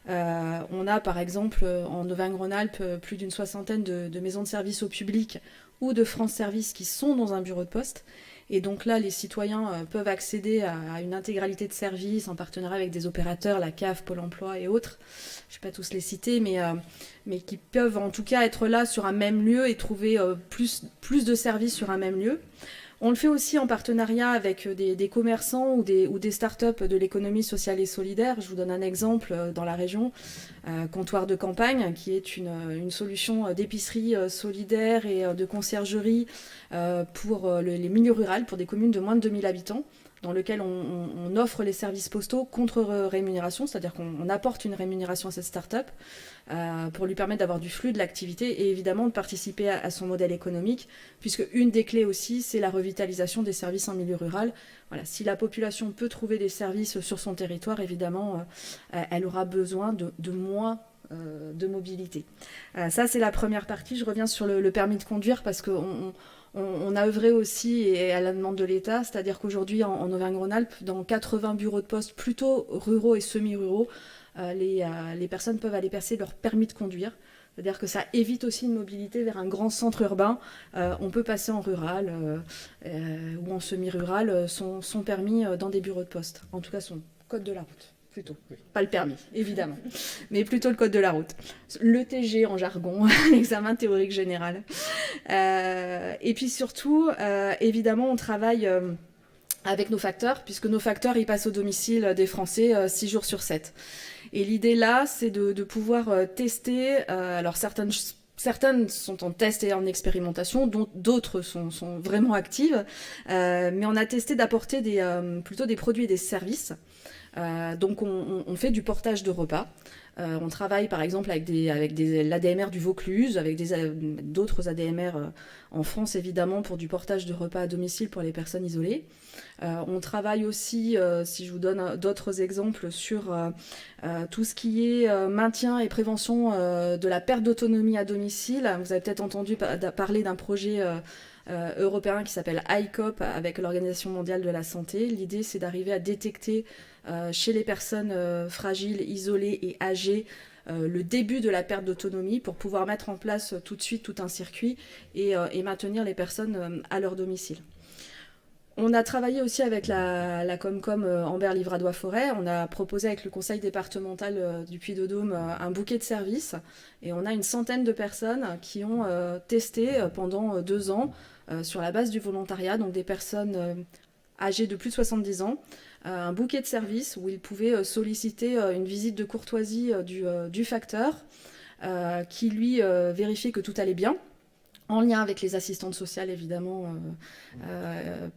On a, par exemple, en Auvergne-Rhône-Alpes, plus d'une 60aine de maisons de services au public ou de France Service qui sont dans un bureau de poste. Et donc là, les citoyens peuvent accéder à une intégralité de services en partenariat avec des opérateurs, la CAF, Pôle emploi et autres. Je ne vais pas tous les citer, mais qui peuvent en tout cas être là sur un même lieu et trouver plus de services sur un même lieu. On le fait aussi en partenariat avec des commerçants ou des startups de l'économie sociale et solidaire. Je vous donne un exemple dans la région, Comptoir de Campagne, qui est une solution d'épicerie solidaire et de conciergerie pour les milieux ruraux, pour des communes de moins de 2000 habitants, dans lequel on offre les services postaux contre rémunération, c'est-à-dire qu'on apporte une rémunération à cette start-up pour lui permettre d'avoir du flux de l'activité et évidemment de participer à son modèle économique, puisque une des clés aussi, c'est la revitalisation des services en milieu rural. Voilà, si la population peut trouver des services sur son territoire, évidemment, elle aura besoin de moins de mobilité. Ça, c'est la première partie. Je reviens sur le permis de conduire parce qu'on a œuvré aussi et à la demande de l'État, c'est-à-dire qu'aujourd'hui en Auvergne-Rhône-Alpes, dans 80 bureaux de poste plutôt ruraux et semi-ruraux, les personnes peuvent aller passer leur permis de conduire. C'est-à-dire que ça évite aussi une mobilité vers un grand centre urbain. On peut passer en rural ou en semi-rural son permis dans des bureaux de poste. En tout cas, son code de la route, plutôt. Pas le permis, évidemment, mais plutôt le code de la route. Le TG en jargon, l'examen théorique général. Et puis surtout, évidemment, on travaille avec nos facteurs, puisque nos facteurs, ils passent au domicile des Français 6 jours sur 7. Et l'idée là, c'est de pouvoir tester. Alors certaines sont en test et en expérimentation, d'autres sont vraiment actives. Mais on a testé d'apporter plutôt des produits et des services. Donc on fait du portage de repas. On travaille par exemple avec l'ADMR du Vaucluse, avec d'autres ADMR en France évidemment pour du portage de repas à domicile pour les personnes isolées. On travaille aussi, si je vous donne d'autres exemples, sur tout ce qui est maintien et prévention de la perte d'autonomie à domicile. Vous avez peut-être entendu parler d'un projet européen qui s'appelle ICOP avec l'Organisation mondiale de la santé. L'idée, c'est d'arriver à détecter chez les personnes fragiles, isolées et âgées le début de la perte d'autonomie pour pouvoir mettre en place tout de suite tout un circuit et maintenir les personnes à leur domicile. On a travaillé aussi avec la Comcom Ambert-Livradois-Forêt. On a proposé avec le conseil départemental du Puy-de-Dôme un bouquet de services. Et on a une centaine de personnes qui ont testé pendant 2 ans sur la base du volontariat, donc des personnes âgées de plus de 70 ans, un bouquet de services où ils pouvaient solliciter une visite de courtoisie du facteur qui lui vérifiait que tout allait bien, en lien avec les assistantes sociales, évidemment,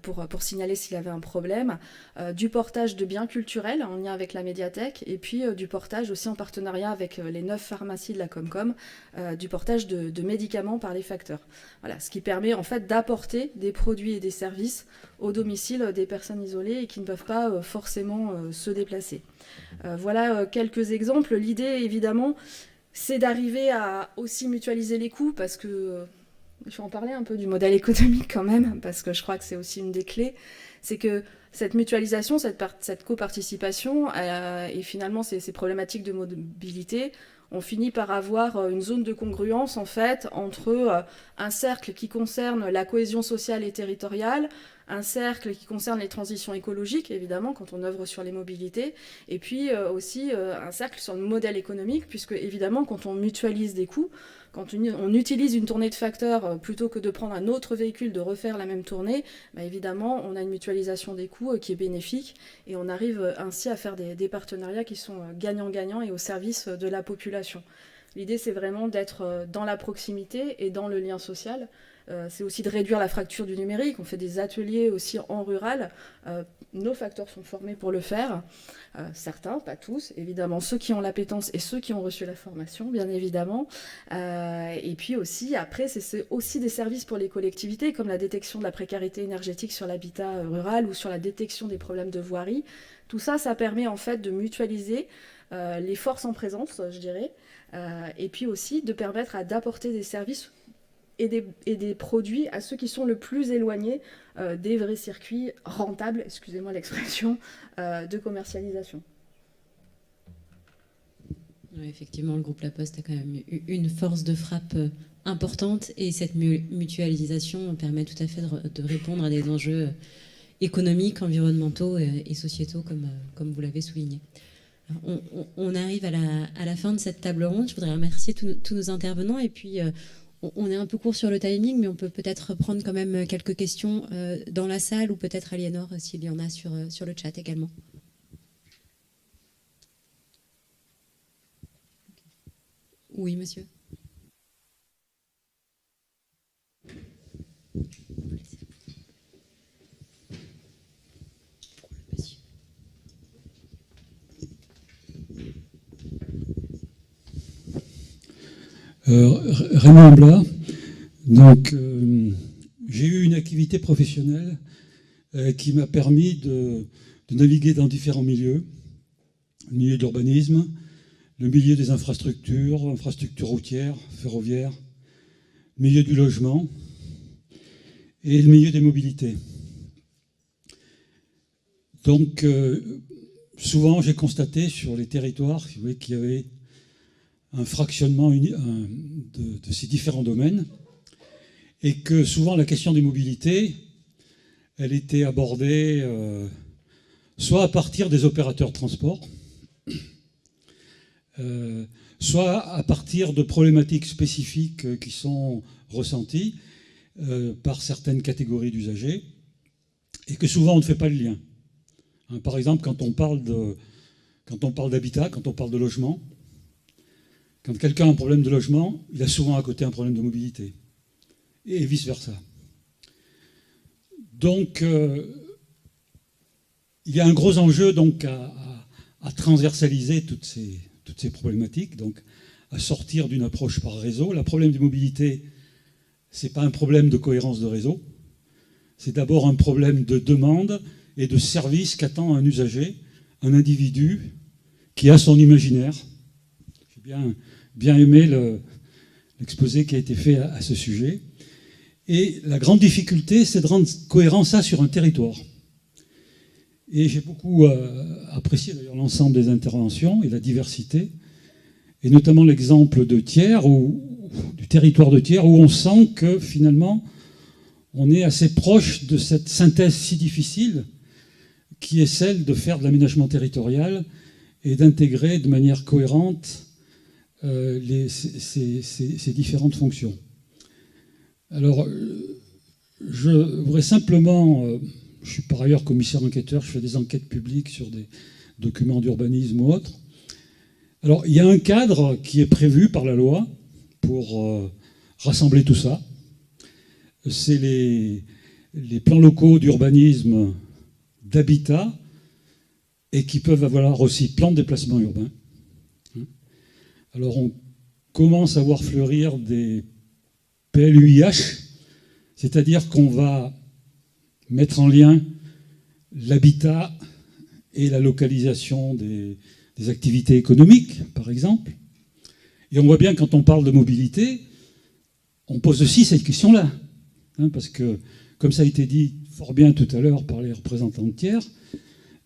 pour signaler s'il y avait un problème, du portage de biens culturels en lien avec la médiathèque, et puis du portage aussi en partenariat avec les 9 pharmacies de la Comcom, du portage de médicaments par les facteurs. Voilà, ce qui permet en fait d'apporter des produits et des services au domicile des personnes isolées et qui ne peuvent pas forcément se déplacer. Voilà quelques exemples. L'idée, évidemment, c'est d'arriver à aussi mutualiser les coûts, parce que... Je vais en parler un peu du modèle économique quand même, parce que je crois que c'est aussi une des clés. C'est que cette mutualisation, cette coparticipation, et finalement ces problématiques de mobilité, on finit par avoir une zone de congruence en fait entre un cercle qui concerne la cohésion sociale et territoriale, un cercle qui concerne les transitions écologiques, évidemment, quand on œuvre sur les mobilités, et puis aussi un cercle sur le modèle économique, puisque évidemment, quand on mutualise des coûts, quand on utilise une tournée de facteurs plutôt que de prendre un autre véhicule, de refaire la même tournée, bah évidemment, on a une mutualisation des coûts qui est bénéfique et on arrive ainsi à faire des partenariats qui sont gagnant-gagnant et au service de la population. L'idée, c'est vraiment d'être dans la proximité et dans le lien social. C'est aussi de réduire la fracture du numérique. On fait des ateliers aussi en rural. Nos facteurs sont formés pour le faire. Certains, pas tous, évidemment, ceux qui ont l'appétence et ceux qui ont reçu la formation, bien évidemment. Et puis aussi, après, c'est aussi des services pour les collectivités, comme la détection de la précarité énergétique sur l'habitat rural ou sur la détection des problèmes de voirie. Tout ça, ça permet en fait de mutualiser les forces en présence, je dirais, et puis aussi de permettre d'apporter des services et des produits à ceux qui sont le plus éloignés des vrais circuits rentables, excusez-moi l'expression, de commercialisation. Oui, effectivement, le groupe La Poste a quand même eu une force de frappe importante et cette mutualisation permet tout à fait de répondre à des enjeux économiques, environnementaux et sociétaux, comme vous l'avez souligné. On arrive à la fin de cette table ronde. Je voudrais remercier tous nos intervenants et puis On est un peu court sur le timing, mais on peut peut-être prendre quand même quelques questions dans la salle ou peut-être Aliénor s'il y en a sur le chat également. Oui, monsieur. Raymond Blas. Donc, j'ai eu une activité professionnelle qui m'a permis de naviguer dans différents milieux. Le milieu de l'urbanisme, le milieu des infrastructures routières, ferroviaires, le milieu du logement et le milieu des mobilités. Donc, souvent, j'ai constaté sur les territoires qu'il y avait un fractionnement de ces différents domaines et que souvent la question des mobilités, elle était abordée soit à partir des opérateurs de transport, soit à partir de problématiques spécifiques qui sont ressenties par certaines catégories d'usagers et que souvent on ne fait pas le lien. Par exemple, quand on parle d'habitat, quand on parle de logement, quand quelqu'un a un problème de logement, il a souvent à côté un problème de mobilité, et vice-versa. Donc, il y a un gros enjeu donc, à transversaliser toutes ces problématiques, donc à sortir d'une approche par réseau. Le problème de mobilité, ce n'est pas un problème de cohérence de réseau, c'est d'abord un problème de demande et de service qu'attend un usager, un individu qui a son imaginaire. J'ai bien aimé l'exposé qui a été fait à ce sujet. Et la grande difficulté, c'est de rendre cohérent ça sur un territoire. Et j'ai beaucoup apprécié d'ailleurs l'ensemble des interventions et la diversité, et notamment l'exemple de Thiers, du territoire de Thiers, où on sent que finalement, on est assez proche de cette synthèse si difficile qui est celle de faire de l'aménagement territorial et d'intégrer de manière cohérente ces différentes fonctions. Alors, je voudrais simplement, je suis par ailleurs commissaire enquêteur, je fais des enquêtes publiques sur des documents d'urbanisme ou autres. Alors, il y a un cadre qui est prévu par la loi pour rassembler tout ça. C'est les plans locaux d'urbanisme, d'habitat, et qui peuvent avoir aussi plan de déplacement urbain. Alors, on commence à voir fleurir des PLUIH, c'est-à-dire qu'on va mettre en lien l'habitat et la localisation des activités économiques, par exemple. Et on voit bien, quand on parle de mobilité, on pose aussi cette question-là. Parce que, comme ça a été dit fort bien tout à l'heure par les représentants de Thiers,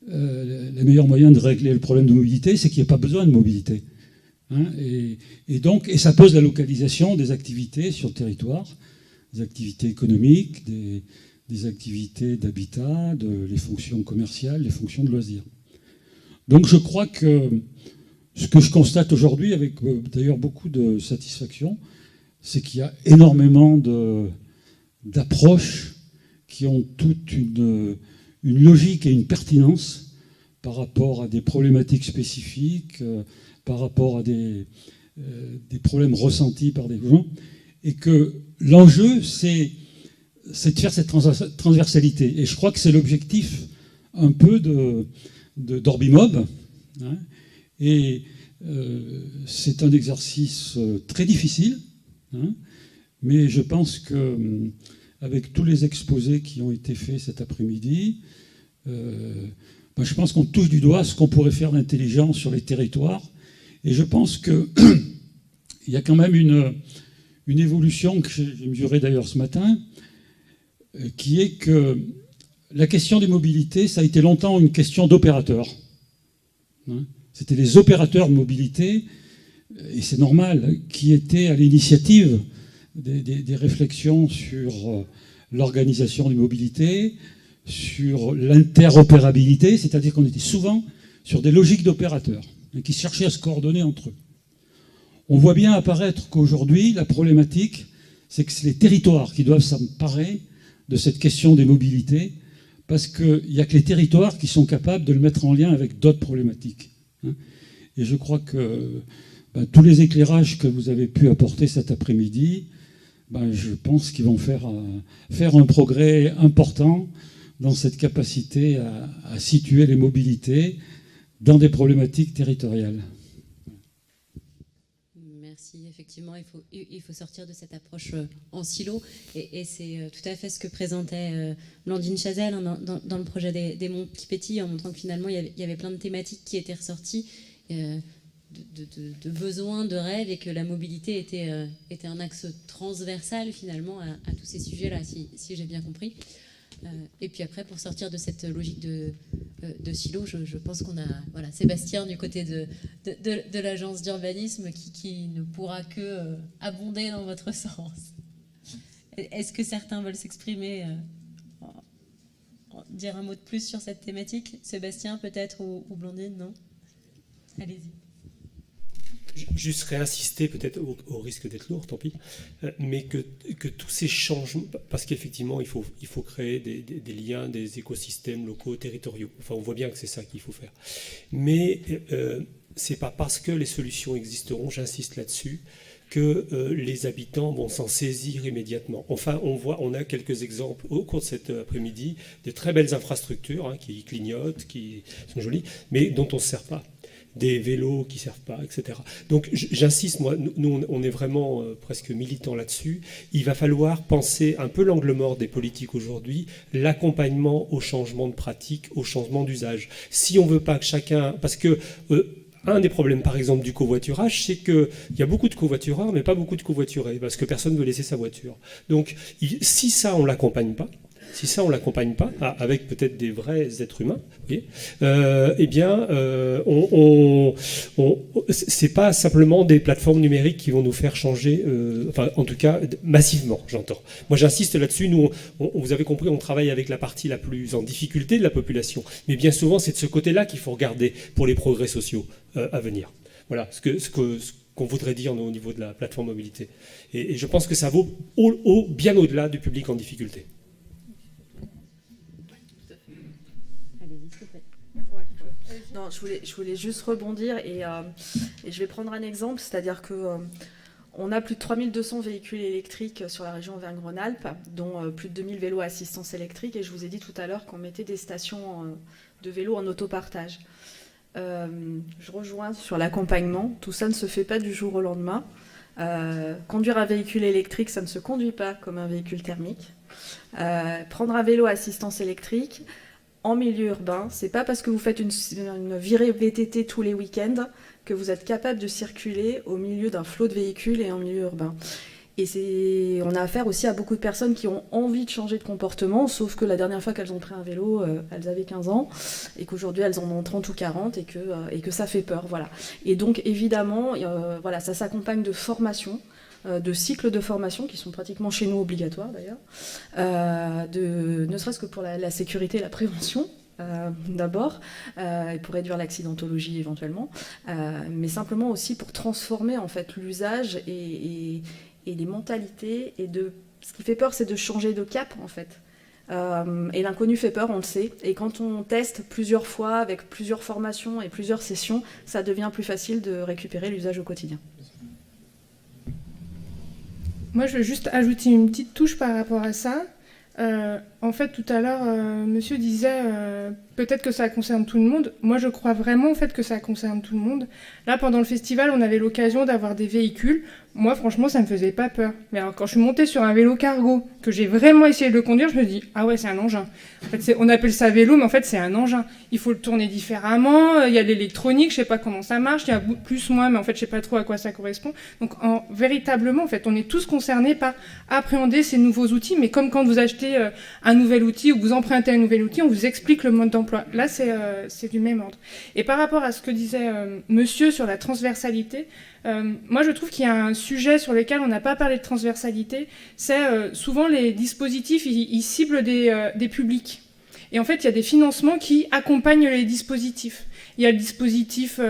le meilleur moyen de régler le problème de mobilité, c'est qu'il n'y ait pas besoin de mobilité. Et ça pose la localisation des activités sur le territoire, des activités économiques, des activités d'habitat, les fonctions commerciales, les fonctions de loisirs. Donc je crois que ce que je constate aujourd'hui, avec d'ailleurs beaucoup de satisfaction, c'est qu'il y a énormément d'approches qui ont toute une logique et une pertinence par rapport à des problématiques spécifiques, par rapport à des problèmes ressentis par des gens, et que l'enjeu, c'est de faire cette transversalité. Et je crois que c'est l'objectif un peu d'Orbimob. Et c'est un exercice très difficile, mais je pense qu'avec tous les exposés qui ont été faits cet après-midi, je pense qu'on touche du doigt ce qu'on pourrait faire d'intelligent sur les territoires. Et je pense qu'il y a quand même une évolution que j'ai mesurée d'ailleurs ce matin, qui est que la question des mobilités, ça a été longtemps une question d'opérateurs. C'était les opérateurs de mobilité, et c'est normal, qui étaient à l'initiative des réflexions sur l'organisation des mobilités, sur l'interopérabilité, c'est-à-dire qu'on était souvent sur des logiques d'opérateurs qui cherchaient à se coordonner entre eux. On voit bien apparaître qu'aujourd'hui, la problématique, c'est que c'est les territoires qui doivent s'emparer de cette question des mobilités, parce qu'il n'y a que les territoires qui sont capables de le mettre en lien avec d'autres problématiques. Et je crois que tous les éclairages que vous avez pu apporter cet après-midi, je pense qu'ils vont faire un progrès important dans cette capacité à situer les mobilités dans des problématiques territoriales. Merci. Effectivement, il faut sortir de cette approche en silo. Et c'est tout à fait ce que présentait Blandine Chazelle dans le projet des Monts qui pétillent, en montrant que finalement, il y avait plein de thématiques qui étaient ressorties, de besoins, de rêves, et que la mobilité était un axe transversal finalement à tous ces sujets-là, si j'ai bien compris. Et puis après, pour sortir de cette logique de silo, je pense qu'on a Sébastien du côté de l'agence d'urbanisme qui ne pourra que abonder dans votre sens. Est-ce que certains veulent s'exprimer, dire un mot de plus sur cette thématique? Sébastien peut-être, ou Blandine, non? Allez-y. Juste réinsister, peut-être au risque d'être lourd, tant pis, mais que tous ces changements, parce qu'effectivement il faut créer des liens, des écosystèmes locaux, territoriaux. Enfin, on voit bien que c'est ça qu'il faut faire. Mais c'est pas parce que les solutions existeront, j'insiste là-dessus, que les habitants vont s'en saisir immédiatement. Enfin, on a quelques exemples au cours de cet après-midi, de très belles infrastructures qui clignotent, qui sont jolies, mais dont on ne se sert pas. Des vélos qui ne servent pas, etc. Donc j'insiste, nous on est vraiment presque militants là-dessus. Il va falloir penser un peu l'angle mort des politiques aujourd'hui, l'accompagnement au changement de pratique, au changement d'usage. Si on ne veut pas que chacun... Parce que un des problèmes, par exemple, du covoiturage, c'est qu'il y a beaucoup de covoitureurs, mais pas beaucoup de covoiturés, parce que personne ne veut laisser sa voiture. Donc si ça, on ne l'accompagne pas, avec peut-être des vrais êtres humains, vous voyez, c'est pas simplement des plateformes numériques qui vont nous faire changer, en tout cas massivement, j'entends. Moi, j'insiste là-dessus. Nous, vous avez compris, on travaille avec la partie la plus en difficulté de la population, mais bien souvent, c'est de ce côté-là qu'il faut regarder pour les progrès sociaux à venir. Voilà ce qu'on voudrait dire au niveau de la plateforme mobilité. Et je pense que ça vaut bien au-delà du public en difficulté. Non, je voulais juste rebondir et je vais prendre un exemple, c'est-à-dire que on a plus de 3200 véhicules électriques sur la région Auvergne-Rhône-Alpes, dont plus de 2000 vélos à assistance électrique, et je vous ai dit tout à l'heure qu'on mettait des stations de vélos en autopartage. Je rejoins sur l'accompagnement, tout ça ne se fait pas du jour au lendemain. Conduire un véhicule électrique, ça ne se conduit pas comme un véhicule thermique. Prendre un vélo à assistance électrique, en milieu urbain, c'est pas parce que vous faites une virée VTT tous les week-ends que vous êtes capable de circuler au milieu d'un flot de véhicules et en milieu urbain. Et on a affaire aussi à beaucoup de personnes qui ont envie de changer de comportement, sauf que la dernière fois qu'elles ont pris un vélo, elles avaient 15 ans, et qu'aujourd'hui elles en ont 30 ou 40, et que ça fait peur. Voilà. Et donc évidemment, ça s'accompagne de formations, de cycles de formation qui sont pratiquement chez nous obligatoires d'ailleurs, ne serait-ce que pour la sécurité et la prévention d'abord, et pour réduire l'accidentologie éventuellement, mais simplement aussi pour transformer en fait l'usage et les mentalités. Et ce qui fait peur, c'est de changer de cap en fait. Et l'inconnu fait peur, on le sait. Et quand on teste plusieurs fois avec plusieurs formations et plusieurs sessions, ça devient plus facile de récupérer l'usage au quotidien. Moi, je veux juste ajouter une petite touche par rapport à ça. En fait, tout à l'heure, monsieur disait peut-être que ça concerne tout le monde. Moi, je crois vraiment en fait, que ça concerne tout le monde. Là, pendant le festival, on avait l'occasion d'avoir des véhicules. Moi, franchement, ça me faisait pas peur. Mais alors, quand je suis montée sur un vélo cargo, que j'ai vraiment essayé de le conduire, je me dis, ah ouais, c'est un engin. En fait, on appelle ça vélo, mais en fait, c'est un engin. Il faut le tourner différemment. Il y a l'électronique, je sais pas comment ça marche. Il y a plus, moins, mais en fait, je sais pas trop à quoi ça correspond. Donc, véritablement, en fait, on est tous concernés par appréhender ces nouveaux outils. Mais comme quand vous achetez un nouvel outil ou que vous empruntez un nouvel outil, on vous explique le mode d'emploi. Là, c'est du même ordre. Et par rapport à ce que disait monsieur sur la transversalité, moi, je trouve qu'il y a un sujet sur lequel on n'a pas parlé de transversalité, c'est souvent les dispositifs, ils ciblent des publics. Et en fait, il y a des financements qui accompagnent les dispositifs. Il y a le dispositif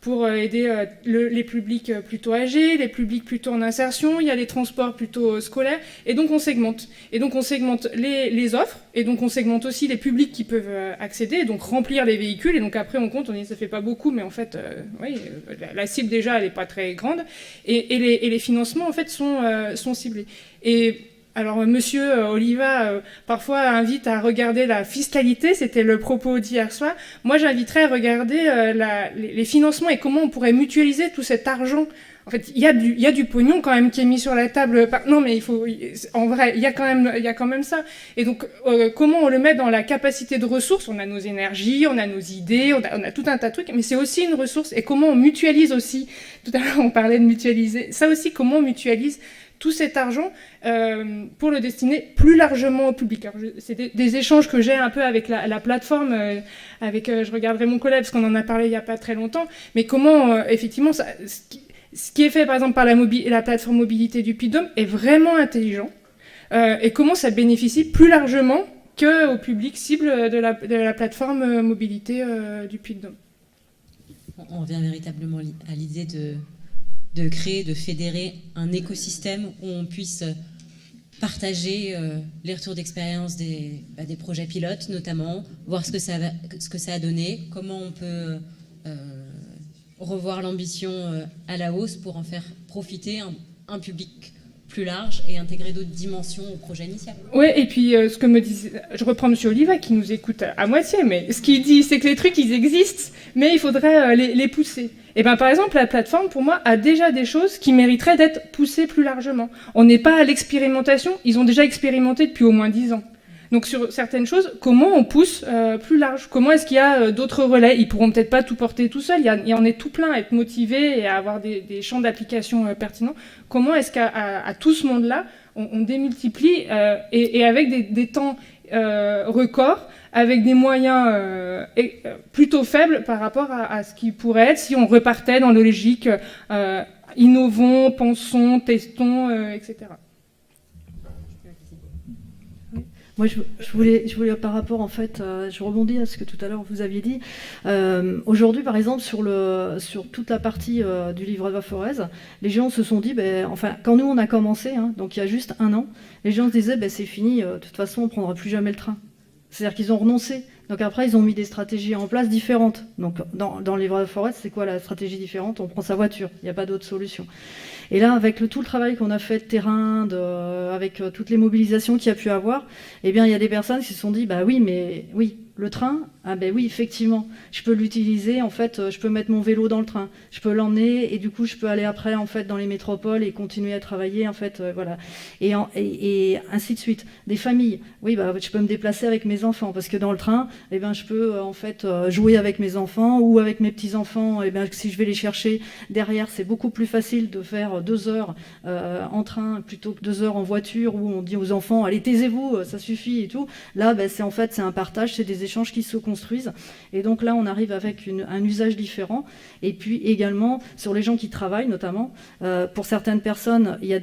pour aider les publics plutôt âgés, les publics plutôt en insertion, il y a les transports plutôt scolaires, et donc on segmente. Et donc on segmente les offres, et donc on segmente aussi les publics qui peuvent accéder, et donc remplir les véhicules, et donc après on compte, on dit ça fait pas beaucoup, mais en fait, oui, la cible déjà, elle n'est pas très grande, et les financements en fait sont ciblés. Et alors, Monsieur Oliva, parfois, invite à regarder la fiscalité, c'était le propos d'hier soir. Moi, j'inviterais à regarder les financements et comment on pourrait mutualiser tout cet argent. En fait, il y a du pognon quand même qui est mis sur la table. Non, mais en vrai, il y a quand même ça. Et donc, comment on le met dans la capacité de ressources? On a nos énergies, on a nos idées, on a tout un tas de trucs, mais c'est aussi une ressource. Et comment on mutualise aussi? Tout à l'heure, on parlait de mutualiser. Ça aussi, comment on mutualise tout cet argent pour le destiner plus largement au public. C'est des échanges que j'ai un peu avec la plateforme, je regarderai mon collègue parce qu'on en a parlé il n'y a pas très longtemps, mais comment effectivement ce qui est fait par exemple par la plateforme mobilité du Puy-de-Dôme est vraiment intelligent et comment ça bénéficie plus largement qu'au public cible de la plateforme mobilité du Puy-de-Dôme. On revient véritablement à l'idée de créer, de fédérer un écosystème où on puisse partager les retours d'expérience des projets pilotes notamment, voir ce que ça a donné, comment on peut revoir l'ambition à la hausse pour en faire profiter un public plus large et intégrer d'autres dimensions au projet initial. Oui, et puis ce que me disait, je reprends M. Oliva qui nous écoute à moitié, mais ce qu'il dit, c'est que les trucs, ils existent, mais il faudrait les pousser. Et bien, par exemple, la plateforme, pour moi, a déjà des choses qui mériteraient d'être poussées plus largement. On n'est pas à l'expérimentation, ils ont déjà expérimenté depuis au moins 10 ans. Donc, sur certaines choses, comment on pousse plus large? Comment est-ce qu'il y a d'autres relais? Ils pourront peut-être pas tout porter tout seuls, il y en est tout plein à être motivés et à avoir des champs d'application pertinents. Comment est-ce qu'à tout ce monde-là, on démultiplie et avec des temps records, avec des moyens plutôt faibles par rapport à ce qui pourrait être si on repartait dans la logique innovons, pensons, testons, etc. Moi, je voulais par rapport, en fait, je rebondis à ce que tout à l'heure vous aviez dit. Aujourd'hui, par exemple, sur toute la partie du livret A Forez, les gens se sont dit, enfin, quand nous on a commencé, donc il y a juste 1 an, les gens se disaient, c'est fini, de toute façon, on ne prendra plus jamais le train. C'est-à-dire qu'ils ont renoncé. Donc après, ils ont mis des stratégies en place différentes. Donc dans le livret A Forez, c'est quoi la stratégie différente? On prend sa voiture, il n'y a pas d'autre solution. Et là, avec tout le travail qu'on a fait de terrain, avec toutes les mobilisations qu'il y a pu avoir, eh bien, il y a des personnes qui se sont dit, oui, le train, oui, effectivement, je peux l'utiliser, en fait, je peux mettre mon vélo dans le train, je peux l'emmener, et du coup, je peux aller après, en fait, dans les métropoles et continuer à travailler, en fait, voilà. Et ainsi de suite. Des familles, oui, je peux me déplacer avec mes enfants, parce que dans le train, eh ben, je peux, en fait, jouer avec mes enfants, ou avec mes petits-enfants, eh ben, si je vais les chercher derrière, c'est beaucoup plus facile de faire 2 heures en train, plutôt que 2 heures en voiture, où on dit aux enfants, allez, taisez-vous, ça suffit, et tout. Là, c'est un partage, c'est des échanges qui se construisent. Et donc là, on arrive avec un usage différent. Et puis également, sur les gens qui travaillent, notamment, pour certaines personnes, il y a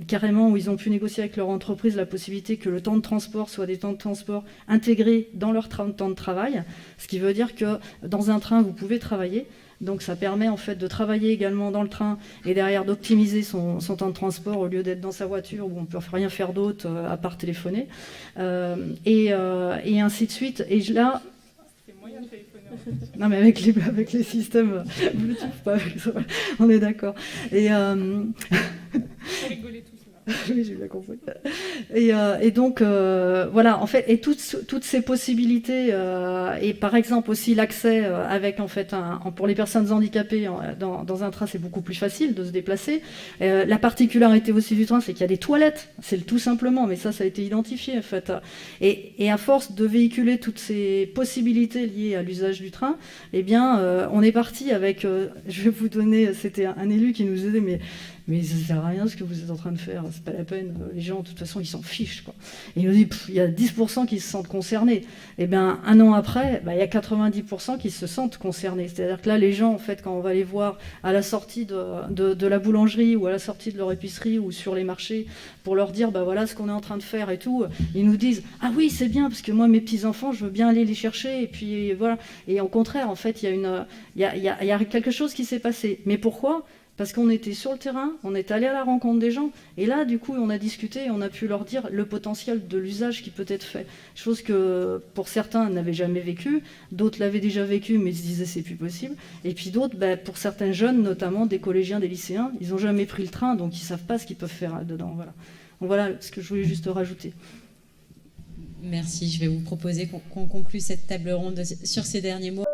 carrément où ils ont pu négocier avec leur entreprise la possibilité que le temps de transport soit des temps de transport intégrés dans leur temps de travail. Ce qui veut dire que dans un train, vous pouvez travailler. Donc ça permet en fait de travailler également dans le train et derrière d'optimiser son temps de transport au lieu d'être dans sa voiture où on ne peut rien faire d'autre à part téléphoner. Et ainsi de suite. Et là... C'est moyen de téléphoner. Non mais avec les systèmes Bluetooth, pas avec ça. On est d'accord. Et... rigoler tous. Oui, j'ai bien compris. Et donc, voilà, en fait, et toutes ces possibilités, et par exemple aussi l'accès avec, en fait, pour les personnes handicapées, dans un train, c'est beaucoup plus facile de se déplacer. La particularité aussi du train, c'est qu'il y a des toilettes, c'est tout simplement, mais ça a été identifié, en fait. Et à force de véhiculer toutes ces possibilités liées à l'usage du train, eh bien, on est parti avec, je vais vous donner, c'était un élu qui nous disait, mais mais ça sert à rien ce que vous êtes en train de faire, c'est pas la peine, les gens de toute façon ils s'en fichent, quoi. Et il nous dit, il y a 10% qui se sentent concernés. Et bien un an après, il y a 90% qui se sentent concernés. C'est-à-dire que là, les gens, en fait, quand on va les voir à la sortie de la boulangerie ou à la sortie de leur épicerie ou sur les marchés pour leur dire, voilà ce qu'on est en train de faire et tout, ils nous disent, ah oui, c'est bien, parce que moi, mes petits-enfants, je veux bien aller les chercher, et puis voilà. Et au contraire, en fait, il y a quelque chose qui s'est passé. Mais pourquoi ? Parce qu'on était sur le terrain, on est allé à la rencontre des gens, et là, du coup, on a discuté et on a pu leur dire le potentiel de l'usage qui peut être fait. Chose que, pour certains, n'avaient jamais vécu, d'autres l'avaient déjà vécu, mais se disaient c'est plus possible. Et puis d'autres, pour certains jeunes, notamment des collégiens, des lycéens, ils n'ont jamais pris le train, donc ils ne savent pas ce qu'ils peuvent faire dedans. Voilà. Donc voilà ce que je voulais juste rajouter. Merci, je vais vous proposer qu'on conclue cette table ronde sur ces derniers mots.